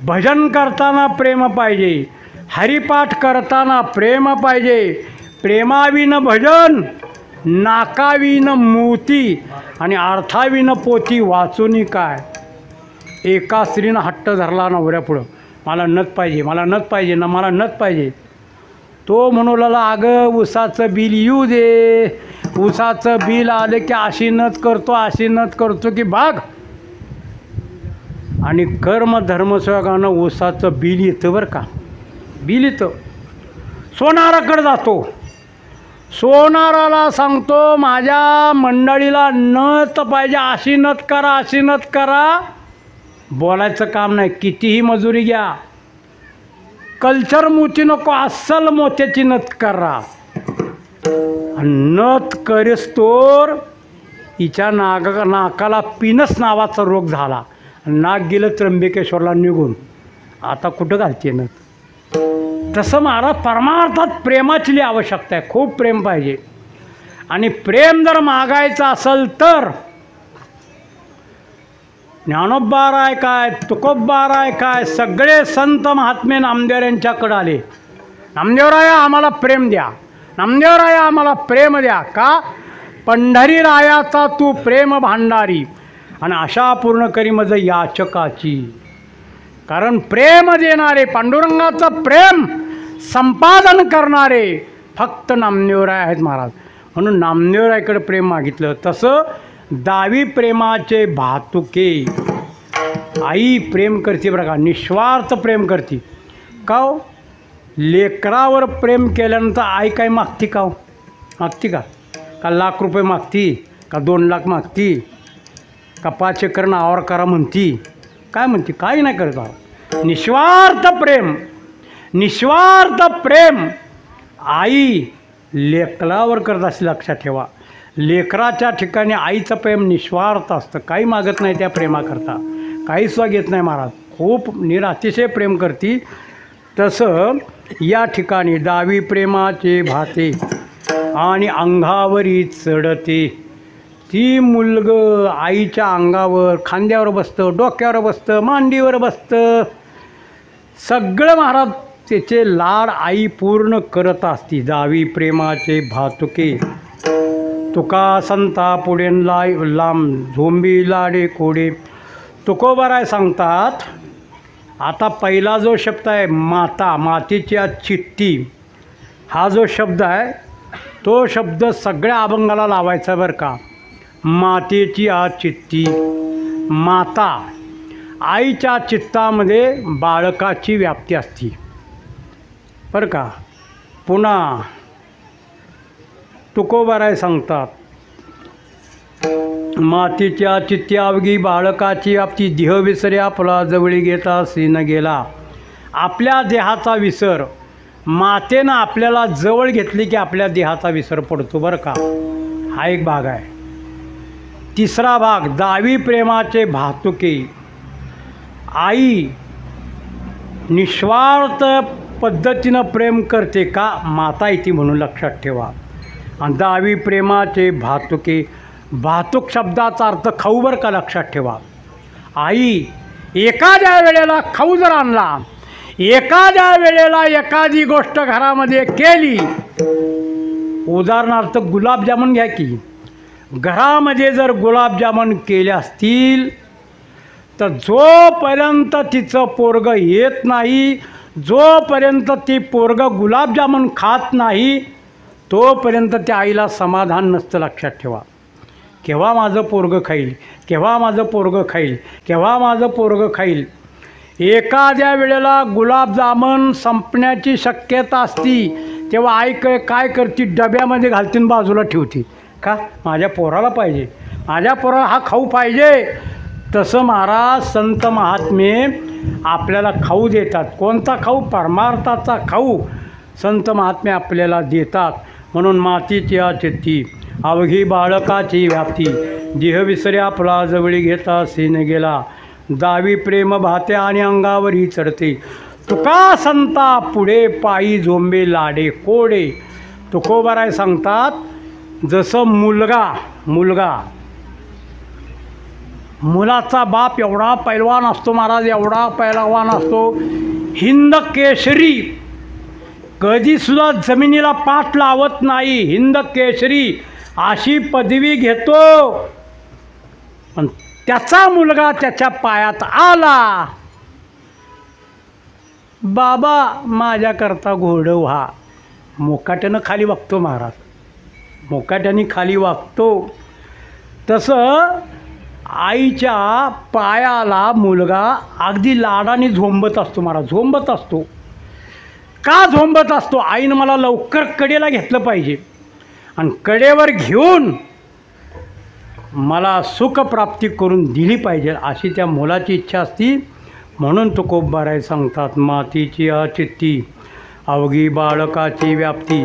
भजन करताना प्रेम पाहिजे हरिपाठ करताना प्रेम पाहिजे प्रेमाविन भजन नाकाविन मोती आणि अर्थाविन पोथी वाचूनी काय एका स्त्रीनं हट्ट धरला नवऱ्यापुढं मला नथ पाहिजे मला नथ पाहिजे तो म्हणू लागला अगं उसाचं बिल येऊ दे उसाचं बिल आलं की अशी नथ करतो की भाग आणि कर्म धर्मसेवकानं उसाचं बिल येतं बरं का बिल येतं सोनाराकडे जातो सोनाराला सांगतो माझ्या मंडळीला नथ पाहिजे अशी नथ करा बोलायचं काम नाही कितीही मजुरी घ्या कल्चर मोती नको, अस्सल मोत्याची नथ करा. नथ करेस्तोर हिच्या नाकाला पिनस नावाचा रोग झाला. नाक गेलं त्र्यंबकेश्वरला निघून. आता कुठं घालते नथ? तसं महाराज परमार्थात प्रेमाची लई आवश्यकता आहे. खूप प्रेम पाहिजे. आणि प्रेम जर मागायचं असेल तर ज्ञानोबाराय काय, तुकोबाराय काय, सगळे संत महात्मे नामदेव यांच्याकडे आले. नामदेवराया आम्हाला प्रेम द्या, नामदेवराया आम्हाला प्रेम द्या. का? पंढरी रायाचा तू प्रेम भांडारी आणि आशा पूर्ण करी मज याचकाची. कारण प्रेम देणारे, पांडुरंगाचं प्रेम संपादन करणारे फक्त नामदेवराय आहेत महाराज. म्हणून नामदेवरायकडे प्रेम मागितलं. तसं दावी प्रेमाचे भातुके. आई प्रेम करते बरं का, निस्वार्थ प्रेम करते. का हो? लेकरावर प्रेम केल्यानंतर आई काय मागती का हो? मागती का? का लाख रुपये मागती, का 2 लाख मागती, का 5 एकर नावावर करा म्हणती? काय म्हणते? काही नाही करत बा. निस्वार्थ प्रेम, निस्वार्थ प्रेम आई लेकरावर करत असते. लक्षात ठेवा, लेकराच्या ठिकाणी आईचं प्रेम निस्वार्थ असतं. काही मागत नाही त्या प्रेमाकरता, काहीच सुद्धा घेत नाही महाराज. खूप अतिशय प्रेम करती. तसं या ठिकाणी दावी प्रेमाचे भाते आणि अंगावरी चढते. ती मुलगं आईच्या अंगावर, खांद्यावर बसतं, डोक्यावर बसतं, मांडीवर बसतं. सगळं महाराज त्याचे लाड आई पूर्ण करत असती. दावी प्रेमाचे भातुके. तुका संता पुढे लांब झोंबी लाडे कोडे. तुकोबाराय सांगतात. आता पहिला जो शब्द आहे माता, मातेची चिठ्ठी, हा जो शब्द आहे तो शब्द सगळ्या अभंगाला लावायचा बरं का. मातेची चिठ्ठी. माता, आईच्या चित्तामध्ये बाळकाची व्याप्ती असते बरं का. पुन्हा तुकोबाराय सांगतात. मातीच्या चित्त्यावगी बाळकाची व्याप्ती. देह विसर्या फुला जवळी घेता सीन गेला. आपल्या देहाचा विसर मातेनं आपल्याला जवळ घेतली की आपल्या देहाचा विसर पडतो बरं का. हा एक भाग आहे. तिसरा भाग दावी प्रेमाचे भातुके. आई निस्वार्थ पद्धतीनं प्रेम करते का? माता येते म्हणून लक्षात ठेवा. आणि दावी प्रेमाचे भातुके. भातुक शब्दाचा अर्थ खाऊ बरं का, लक्षात ठेवा. आई एखाद्या वेळेला खाऊ जर आणला, एखाद्या वेळेला एखादी गोष्ट घरामध्ये केली, उदाहरणार्थ गुलाबजामुन घ्या की. घरामध्ये जर गुलाबजामुन केले असतील तर जोपर्यंत तिचं पोरगं येत नाही, जोपर्यंत ती पोरगं गुलाबजामुन खात नाही, तोपर्यंत त्या आईला समाधान नसतं. लक्षात ठेवा. केव्हा माझं पोरगं खाईल, केव्हा माझं पोरगं खाईल, केव्हा माझं पोरगं खाईल. एखाद्या वेळेला गुलाबजामुन संपण्याची शक्यता असती तेव्हा आई काय करते? डब्यामध्ये घालतीन बाजूला ठेवते. का? माझ्या पोराला पाहिजे, माझ्या पोराला हा खाऊ पाहिजे. तसं महाराज संत महात्मे आपल्याला खाऊ देतात. कोणता खाऊ? परमार्थाचा खाऊ संत महात्मे आपल्याला देतात. म्हणून मातीची चिठ्ठी, अवघी बाळकाची व्याप्ती, देह विसर्या फुला जवळी घेता सीन गेला. दावी प्रेम भाते आणि अंगावरही चढते. तुका संता पुढे पायी झोंबे लाडे कोडे. तुकोबाराय सांगतात. जसं मुलाचा बाप एवढा पैलवान असतो महाराज, एवढा पैलवान असतो, हिंद केसरी, कधीसुद्धा जमिनीला पाठ लावत नाही, हिंद केसरी अशी पदवी घेतो. पण त्याचा मुलगा त्याच्या पायात आला, बाबा माझ्याकरता घोडं व्हा. मोकाट्यानं खाली वागतो महाराज, मोकाट्याने खाली वागतो. तसं आईच्या पायाला मुलगा अगदी लाडाने झोंबत असतो महाराज, झोंबत असतो. का झोंबत असतो? आईनं मला लवकर कडेला घेतलं पाहिजे आणि कडेवर घेऊन मला सुखप्राप्ती करून दिली पाहिजे, अशी त्या मुलाची इच्छा असती. म्हणून तुकोबाराय सांगतात, मातीची चित्ती अवघी बाळकाची व्याप्ती,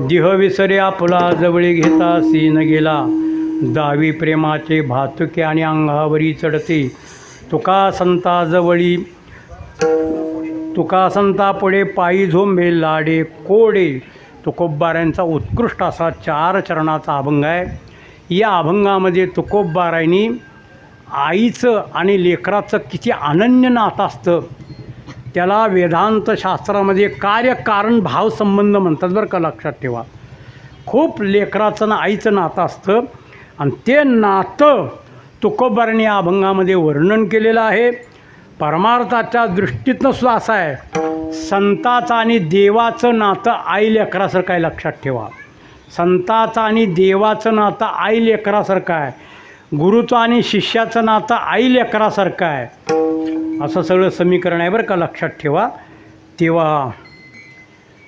देह विसरे आपला जवळी घेता सीन गेला, दावी प्रेमाचे भातुके आणि अंगावरी चढते, तुका संता पुढे पायी झोंबे लाडे कोडे. तुकोबारायांचा उत्कृष्ट असा 4 चरणाचा अभंग आहे. या अभंगामध्ये तुकोबारायांनी आईचं आणि लेकराचं किती अनन्य नातं असतं त्याला वेदांत शास्त्रामध्ये कार्यकारण भाव संबंध म्हणतात बरं का, लक्षात ठेवा. खूप लेकराचं ना आईचं नातं असतं आणि ते नातं तुकोबारायांनी या अभंगामध्ये वर्णन केलेलं आहे. परमार्थाच्या दृष्टीतनं सुद्धा असं आहे, संताचं आणि देवाचं नातं आई लेकरासारखं आहे. लक्षात ठेवा, संताचं आणि देवाचं नातं आई लेकरासारखं आहे, गुरुचं आणि शिष्याचं नातं आई लेकरासारखं आहे. असं सगळं समीकरण आहे बरं का, लक्षात ठेवा. तेव्हा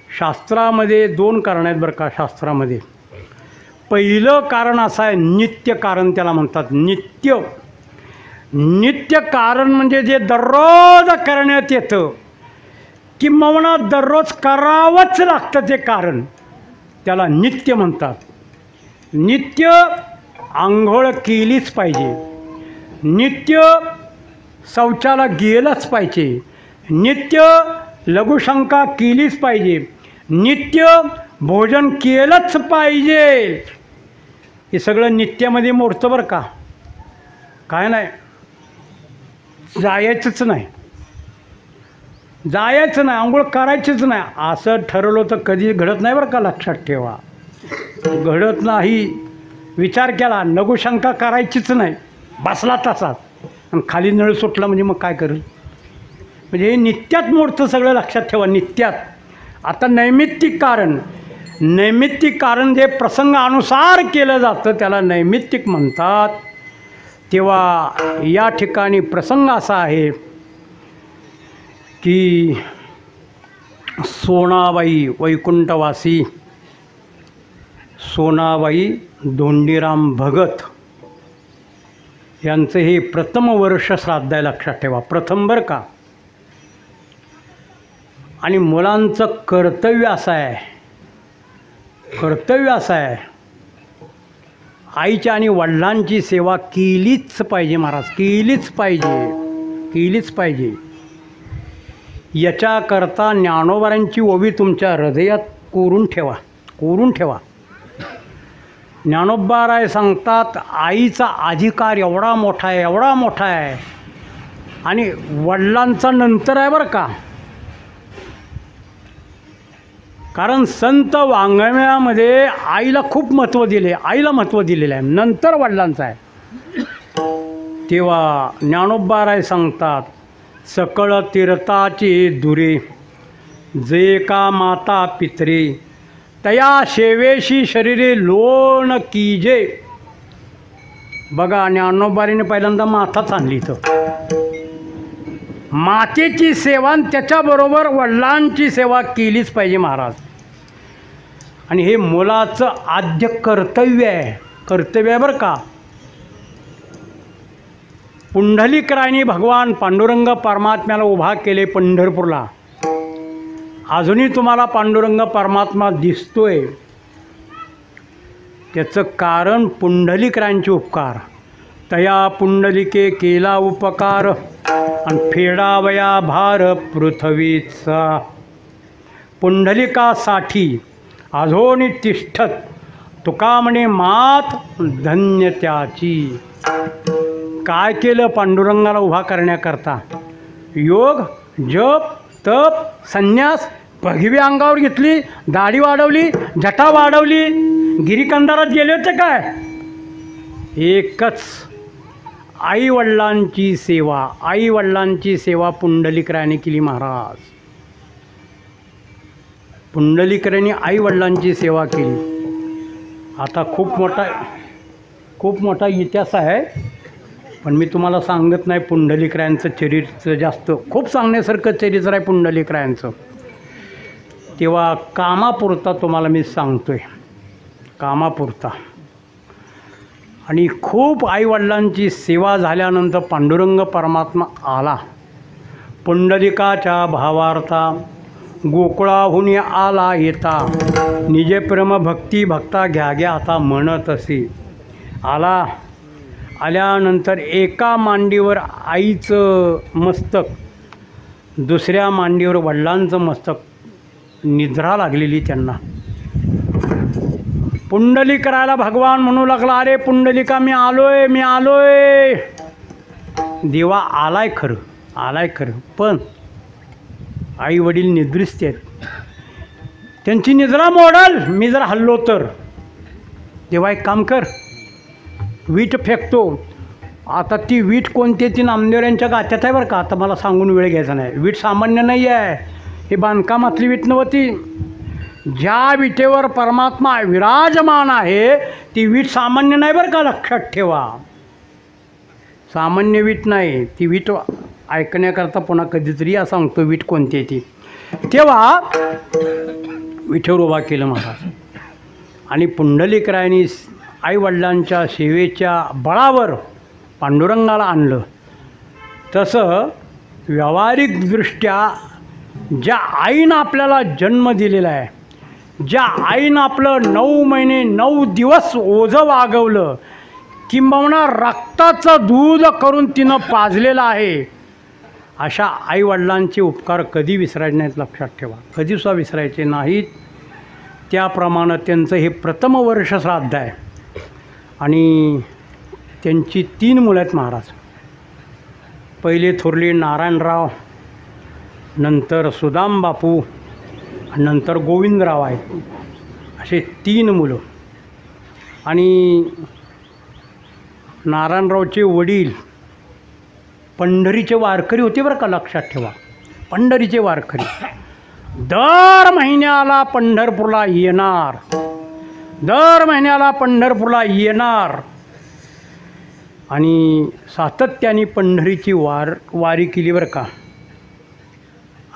शास्त्रामध्ये 2 कारण आहेत बरं का. शास्त्रामध्ये पहिलं कारण असं आहे, नित्य कारण त्याला म्हणतात. नित्य कारण म्हणजे जे दररोज करण्यात येतं, किंबहुना दररोज करावंच लागतं ते कारण, त्याला नित्य म्हणतात. नित्य आंघोळ केलीच पाहिजे, नित्य शौचाला गेलंच पाहिजे, नित्य लघुशंका केलीच पाहिजे, नित्य भोजन केलंच पाहिजे. हे सगळं नित्यामध्ये मोडतं बरं का. काय नाही, जायचंच नाही, आंघोळ करायचीच नाही असं ठरवलं तर कधी घडत नाही बरं का, लक्षात ठेवा. घडत नाही. विचार केला, लघुशंका करायचीच नाही, बसला तसाच आणि खाली नळ सुटला म्हणजे मग काय करेल. म्हणजे हे नित्यात मोडतं सगळं, लक्षात ठेवा, नित्यात. आता नैमित्तिक कारण जे प्रसंगानुसार केलं जातं त्याला नैमित्तिक म्हणतात. तेव्हा या ठिकाणी प्रसंग असा आहे की सोनाबाई वैकुंठवासी सोनाबाई धोंडीराम भगत यांचं हे प्रथम वर्ष श्राद्ध आहे. लक्षात ठेवा, प्रथम बरं का. आणि मुलांचं कर्तव्य असं आहे, आईच्या आणि वडिलांची सेवा केलीच पाहिजे महाराज, केलीच पाहिजे. याच्याकरता ज्ञानोबारांची ओवी तुमच्या हृदयात कोरून ठेवा. ज्ञानोबाराय सांगतात, आईचा अधिकार एवढा मोठा आहे आणि वडिलांचा नंतर आहे बरं का. कारण संत वाङ्मयामध्ये आईला खूप महत्त्व दिलेलं आहे, नंतर वडिलांचं आहे. तेव्हा ज्ञानोबाराय सांगतात, सकळ तीर्थाची दुरे जे का माता पितरे, तया शेवेशी शरीरे लोण कीजे. बघा, ज्ञानोबारीने पहिल्यांदा माताच आणली इथं. मातेची सेवा त्याच्याबरोबर वडिलांची सेवा केलीच पाहिजे महाराज. आणि हे मुलाचं आद्य कर्तव्य आहे बरं का. पुंडलिकरायने भगवान पांडुरंग परमात्म्याला उभा केले पंढरपूरला. अजूनही तुम्हाला पांडुरंग परमात्मा दिसतोय, त्याचं कारण पुंडलिकरायांचे उपकार. तया पुंडलिके केला उपकार आणि फेडावया भार पृथ्वीचा. पुंडलिकासाठी अजोनी तिष्ठत तुका म्हणे मात धन्य त्याची. काय केलं पांडुरंगाला उभा करण्याकरता? योग, जप, तप, संन्यास, भगवी अंगावर घेतली, दाढी वाढवली, जटा वाढवली, गिरीकंदारात गेले होते काय? एकच, आईवडिलांची सेवा पुंडलिकरायाने केली महाराज. पुंडलिकरायाने आईवडिलांची सेवा केली. आता खूप मोठा इतिहास आहे, पण मी तुम्हाला सांगत नाही. पुंडलिकरायांचं चरित्र जास्त खूप सांगण्यासारखं चरित्र आहे पुंडलिकरायांचं. तेव्हा कामापुरता तुम्हाला मी सांगतोय, कामापुरता. आणि खूप आईवडिलांची सेवा झाल्यानंतर पांडुरंग परमात्मा आला. पुंडलिकाच्या भावार्था गोकुळाहून आला येता निजे प्रेम भक्ती भक्ता घ्या घ्या आता म्हणत असे. आल्यानंतर एका मांडीवर आईचं मस्तक, दुसऱ्या मांडीवर वडिलांचं मस्तक, निद्रा लागलेली त्यांना. पुंडलिक करायला भगवान म्हणू लागला, अरे पुंडलिका मी आलोय. देवा आलाय खरं, पण आई वडील निद्रिस्त आहेत, त्यांची निद्रा मोडल मी जर हल्लो तर. देवा एक काम कर, वीट फेकतो. आता ती वीट कोणती, ती नामदेवरांच्या गात्यात आहे बरं का, आता मला सांगून वेळ घ्यायचा नाही. वीट सामान्य नाही आहे, हे बांधकामातली वीट नव्हती. ज्या विटेवर परमात्मा विराजमान आहे ती वीट सामान्य नाही बरं का, लक्षात ठेवा. सामान्य वीट नाही ती वीट. ऐकण्याकरता पुन्हा कधीतरी या सांगतो वीट कोणती आहे ती. तेव्हा विठेवर उभा केलं महाराज आणि पुंडलिकरायांनी आईवडिलांच्या सेवेच्या बळावर पांडुरंगाला आणलं. तसं व्यावहारिकदृष्ट्या ज्या आईनं आपल्याला जन्म दिलेला आहे, ज्या आईनं आपलं 9 महिने 9 दिवस ओझं वागवलं, किंबहुना रक्ताचं दूध करून तिनं पाजलेलं आहे, अशा आईवडिलांचे उपकार कधी विसरायचे नाहीत, लक्षात ठेवा. कधीसुद्धा विसरायचे नाहीत. त्याप्रमाणे त्यांचं हे प्रथम वर्ष श्राद्ध आहे आणि त्यांची 3 मुलं आहेत महाराज. पहिले थोरले नारायणराव, नंतर सुदाम बापू, नंतर गोविंदराव आहेत. असे 3 मुलं. आणि नारायणरावचे वडील पंढरीचे वारकरी होते बरं का, लक्षात ठेवा. पंढरीचे वारकरी दर महिन्याला पंढरपूरला येणार आणि सातत्याने पंढरीची वारी केली बरं का.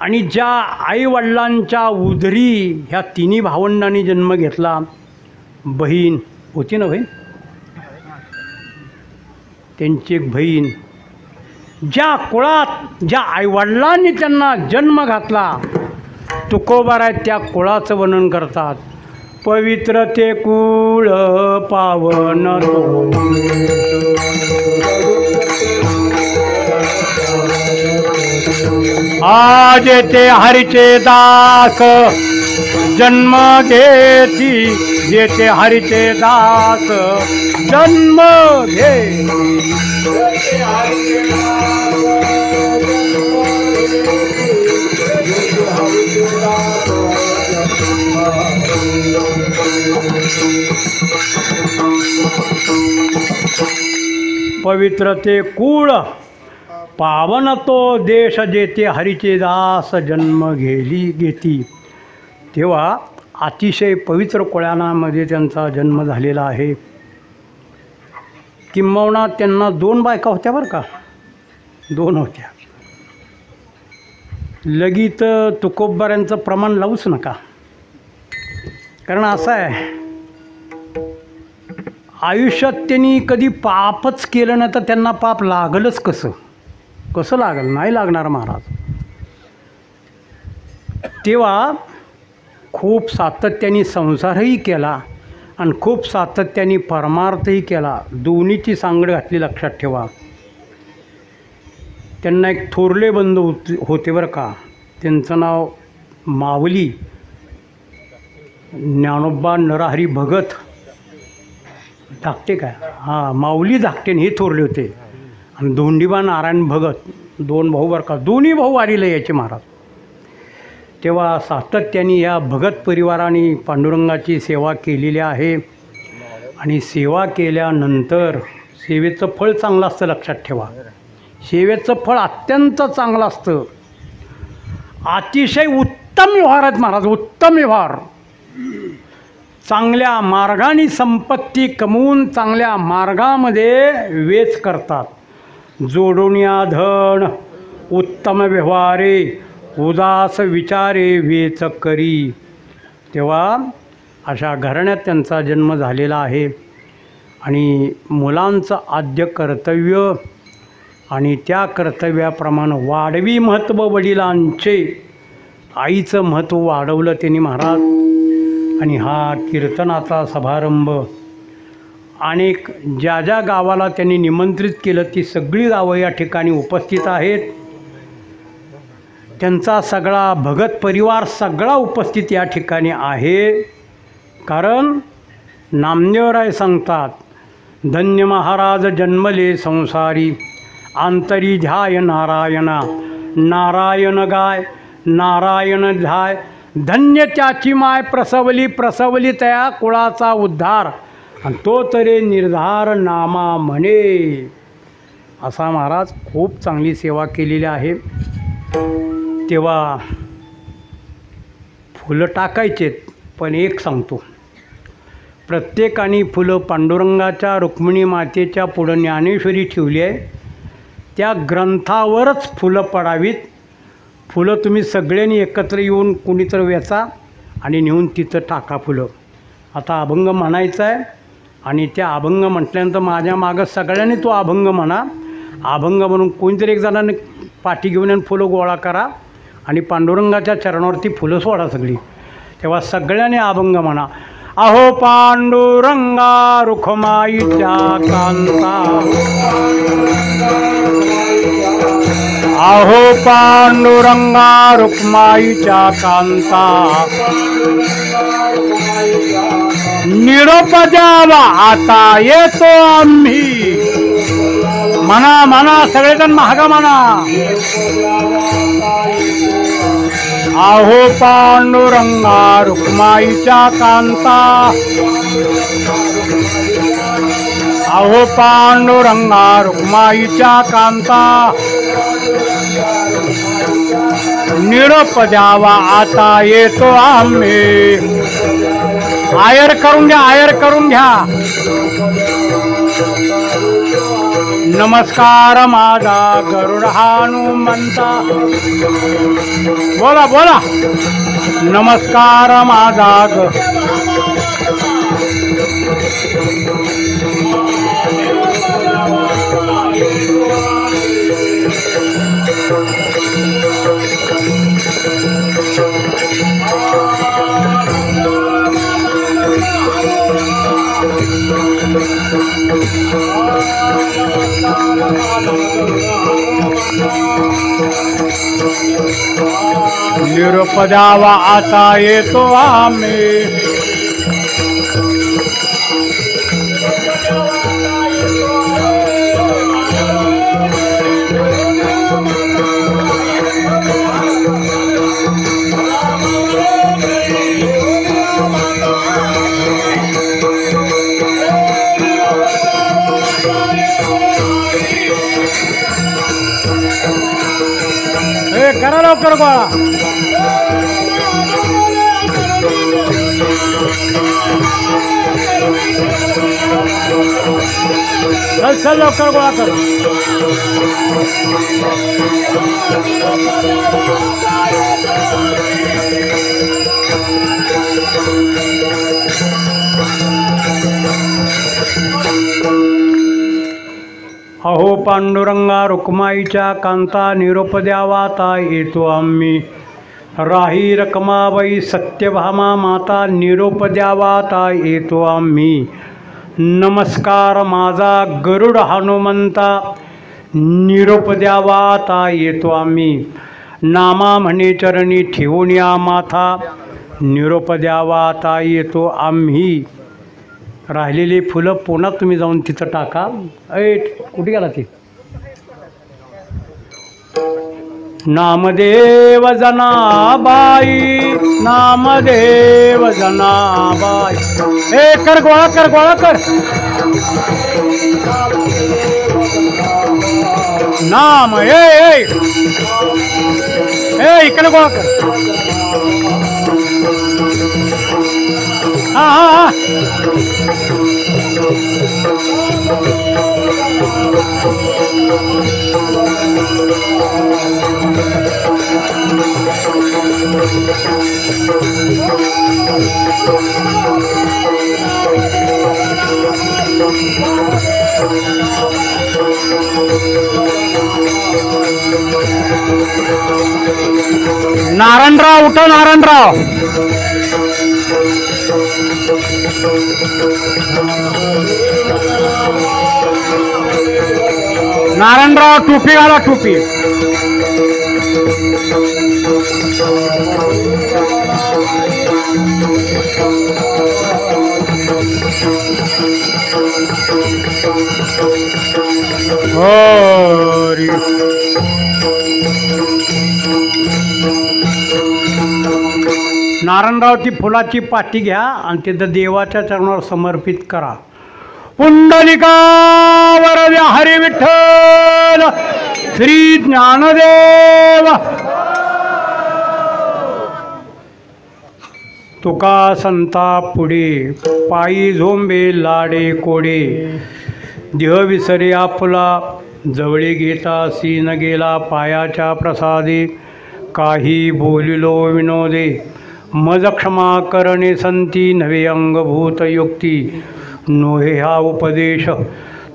आणि ज्या आईवडिलांच्या उदरी ह्या 3 भावंडांनी जन्म घेतला, बहीण होती ना बहीण, त्यांची एक बहीण, ज्या कुळात ज्या आईवडिलांनी त्यांना जन्म घातला, तुकोबाराय त्या कुळाचं वर्णन करतात. पवित्र ते कुळ पावन तो, आज ते हरीचे दास जन्म घेती, जेते हरीचे दास जन्म घेती. पवित्र ते कुळ पावन तो देश, जेते हरीचे दास जन्म घेती. तेव्हा अतिशय पवित्र कुळांमध्ये त्यांचा जन्म झालेला आहे. किंबहुना त्यांना 2 बायका होत्या बरं का, 2 होत्या. लगीत तुकोबाऱ्यांचं प्रमाण लावूच नका. कारण असं आहे, आयुष्यात त्यांनी कधी पापच केलं नाही तर त्यांना पाप लागलंच कसं लागल, नाही लागणार महाराज. तेव्हा खूप सातत्याने संसारही केला आणि खूप सातत्याने परमार्थही केला. दोन्हीची सांगड घातली, लक्षात ठेवा. त्यांना एक थोरले बंधू होते बरं का, त्यांचं नाव माऊली ज्ञानोबा नरहरी भगत धाकटे काय, हां माऊली धाकटे हे थोरले होते. आणि धोंडीबा नारायण भगत 2 भाऊ बरं का, दोन्ही भाऊ वारीला यायचे महाराज. तेव्हा सातत्याने या भगत परिवाराने पांडुरंगाची सेवा केलेली आहे. आणि सेवा केल्यानंतर सेवेचं फळ चांगलं असतं, लक्षात ठेवा. सेवेचं फळ अत्यंत चांगलं असतं. अतिशय उत्तम व्यवहार आहेत महाराज, उत्तम व्यवहार. चांगल्या मार्गाने संपत्ती कमवून चांगल्या मार्गामध्ये वेच करतात. जोडुनिया धन उत्तम व्यवहारे, उदास विचारे वेच करी. तेव्हा अशा घराण्यात त्यांचा जन्म झालेला आहे. आणि मुलांचं आद्य कर्तव्य आणि त्या कर्तव्याप्रमाणे वाढवी महत्त्व वडिलांचे आईचं महत्त्व वाढवलं त्यांनी महाराज. आणि हा कीर्तनाचा समारंभ अनेक ज्या ज्या गावाला त्यांनी निमंत्रित केलं ती सगळी गावं या ठिकाणी उपस्थित आहेत. त्यांचा सगळा भगत परिवार सगळा उपस्थित या ठिकाणी आहे. कारण नामदेवराय सांगतात, धन्य महाराज जन्मले संसारी, आंतरी ध्याय नारायणा, नारायण गाय नारायण ध्याय, धन्य त्याची माय प्रसवली, प्रसवली तया कुळाचा उद्धार, आणि तो तरे निर्धार नामा म्हणे. असा महाराज खूप चांगली सेवा केलेली आहे. तेव्हा फुलं टाकायचेत, पण एक सांगतो, प्रत्येकाने फुलं पांडुरंगाच्या रुक्मिणी मातेच्या पुढं ज्ञानेश्वरी ठेवली आहे त्या ग्रंथावरच फुलं पडावीत. फुलं तुम्ही सगळ्यांनी एकत्र येऊन कुणीतर वेचा आणि नेऊन तिथं टाका फुलं. आता अभंग म्हणायचा आहे आणि त्या अभंग म्हटल्यानंतर माझ्या मागं सगळ्यांनी तो अभंग म्हणा. अभंग म्हणून कोणीतरी एक जणांनी पाठी घेऊन येऊन फुलं गोळा करा आणि पांडुरंगाच्या चरणावरती फुलं सोडा सगळी. तेव्हा सगळ्यांनी अभंग म्हणा. अहो पांडुरंगा रुखमाईच्या कांता, अहो पांडुरंगा रुक्माईच्या कांता, निरोप द्यावा आता येतो आम्ही. म्हणा म्हणा सगळेजण महागा म्हणा. अहो पांडुरंगा रुक्माईच्या कांता, अहो पांडुरंगा रुक्माईच्या कांता, निरोप द्यावा आता येतो आम्ही. आयर करून घ्या, आयर करून घ्या. नमस्कार माझा गरुड हनुमंता, बोला बोला. नमस्कार माझा निरोप द्यावा आता येतो आम्ही. करा लवकर गोळा. चल चल लवकर गोळा कर. अहो पांडुरंगा रुक्माईच्या कांता, निरोप द्यावा आता येतो आम्ही. राही रखमाबाई सत्यभामा माता, निरोप द्यावा आता येतो आम्ही. नमस्कार माझा गरुड हनुमंता, निरोप द्यावा आता येतो आम्ही. नामा म्हणे चरणी ठेवून या माथा, निरोप द्यावा आता येतो आम्ही. राहिलेली फुलं पुन्हा तुम्ही जाऊन तिथं टाका. कुठे गेला ती? नामदेव जनाबाई, नामदेव जनाबाई. कर गोळा कर, गोळा कर. नाम इकडे गोळा कर. हा हा हा. नारायणराव उठा, नारायणराव. नारायणराव टोपी घाला, टोपी. हरी. नारायणराव ती फुलाची पाटी घ्या आणि तिथं देवाच्या चरणावर समर्पित करा. पुंडलिका वरद हरी विठ्ठल श्री ज्ञानदेव. तुका संता पुढे पायी झोंबे लाडे कोडे. देह विसरे आपुला जवळे घेता सीन गेला पायाच्या प्रसादे. काही बोलिलो विनोदे मज क्षमा करणे संती. नवे अंगभूत युक्ती नोहे हा उपदेश.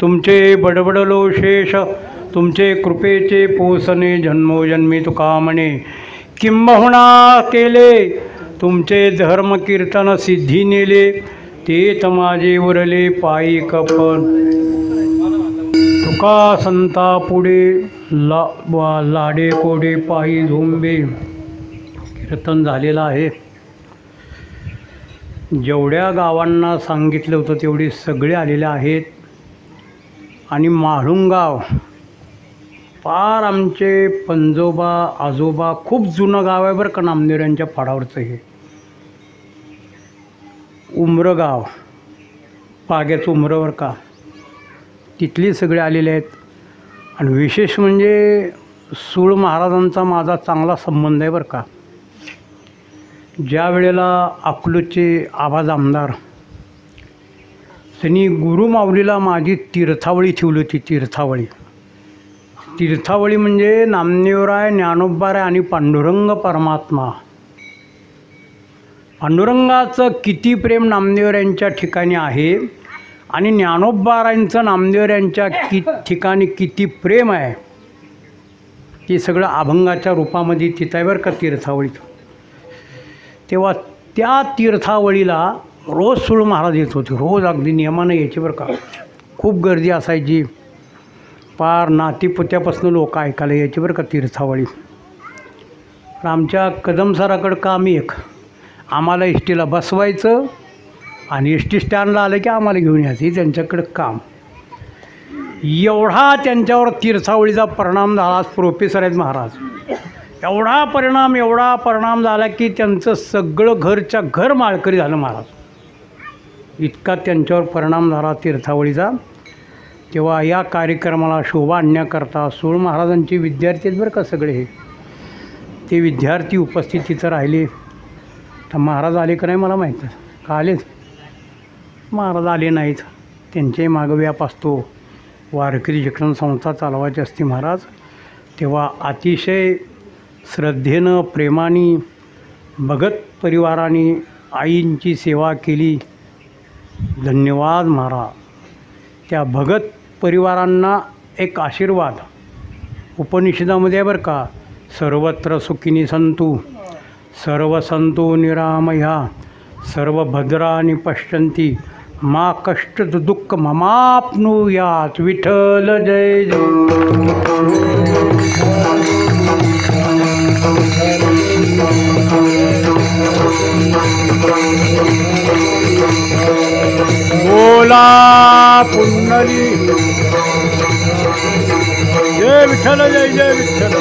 तुमचे बडबडलो शेष तुमचे कृपेचे पोसणे. जन्मोजन्मी तुका म्हणे किंबहुना केले. तुमचे धर्म कीर्तन सिद्धी नेले. तेच माझे उरले पायी कपन. तुका संता पुढे लाडे कोडे पायी झोंबे. कीर्तन झालेलं आहे. जेवढ्या गावांना सांगितलं होतं तेवढे सगळे आलेले आहेत. आणि म्हाळुंगाव फार आमचे पंजोबा आजोबा खूप जुनं गाव आहे बरं का, नामदेवांच्या फाडावरचं हे उमरगाव, पाग्याचं उमरं का, तिथली सगळे आलेले आहेत. आणि विशेष म्हणजे सूळ महाराजांचा माझा चांगला संबंध आहे बरं का. ज्या वेळेला अकलूजचे आवाज आमदार त्यांनी गुरुमाऊलीला माझी तीर्थावळी ठेवली होती. तीर्थावळी म्हणजे नामदेवराय, ज्ञानोबाराय आणि पांडुरंग परमात्मा. पांडुरंगाचं किती प्रेम नामदेवरायांच्या ठिकाणी आहे आणि ज्ञानोबारायांचं नामदेवरायांच्या ठिकाणी किती प्रेम आहे ते सगळं अभंगाच्या रूपामध्ये तिथं आहे बरं का तीर्थावळीचं. तेव्हा त्या तीर्थावळीला रोज सूळ महाराज येत होते. रोज अगदी नियमानं यायचे बरं का. खूप गर्दी असायची. पार नातीपुत्यापासून लोक ऐकायला यायचे बरं का तीर्थावळी. आमच्या कदम सराकडं काम एक, आम्हाला एस टीला बसवायचं आणि एस टी स्टँडला आलं की आम्हाला घेऊन यायचं. हे त्यांच्याकडं काम. एवढा त्यांच्यावर तीर्थावळीचा परिणाम झाला. आज प्रोफेसर आहेत महाराज. एवढा परिणाम झाला की त्यांचं सगळं घरच्या घर माळकरी झालं महाराज. इतका त्यांच्यावर परिणाम झाला तीर्थावळीचा. तेव्हा या कार्यक्रमाला शोभा आणण्याकरता सूळ महाराजांचे विद्यार्थी आहेत बरं का सगळे. हे ते विद्यार्थी उपस्थित तिथं राहिले. तर महाराज आले का नाही मला माहीत नाही. का आलेच महाराज आले नाहीत. त्यांच्याही मागं व्याप असतो. वारकरी शिक्षण संस्था चालवायची असते महाराज. तेव्हा अतिशय श्रद्धेनं प्रेमाने भगत परिवाराने आईंची सेवा केली. धन्यवाद महाराज. त्या भगत परिवारांना एक आशीर्वाद उपनिषदामध्ये आहे बरं का. सर्वत्र सुखिनी संतु सर्व संतो निरामया सर्व भद्राणी पश्यन्ति मा कष्ट दुःख ममाप्नुयात. विठ्ठल जय जय. बोला पुंडली जय विठ्ठल जय जय विठ्ठल.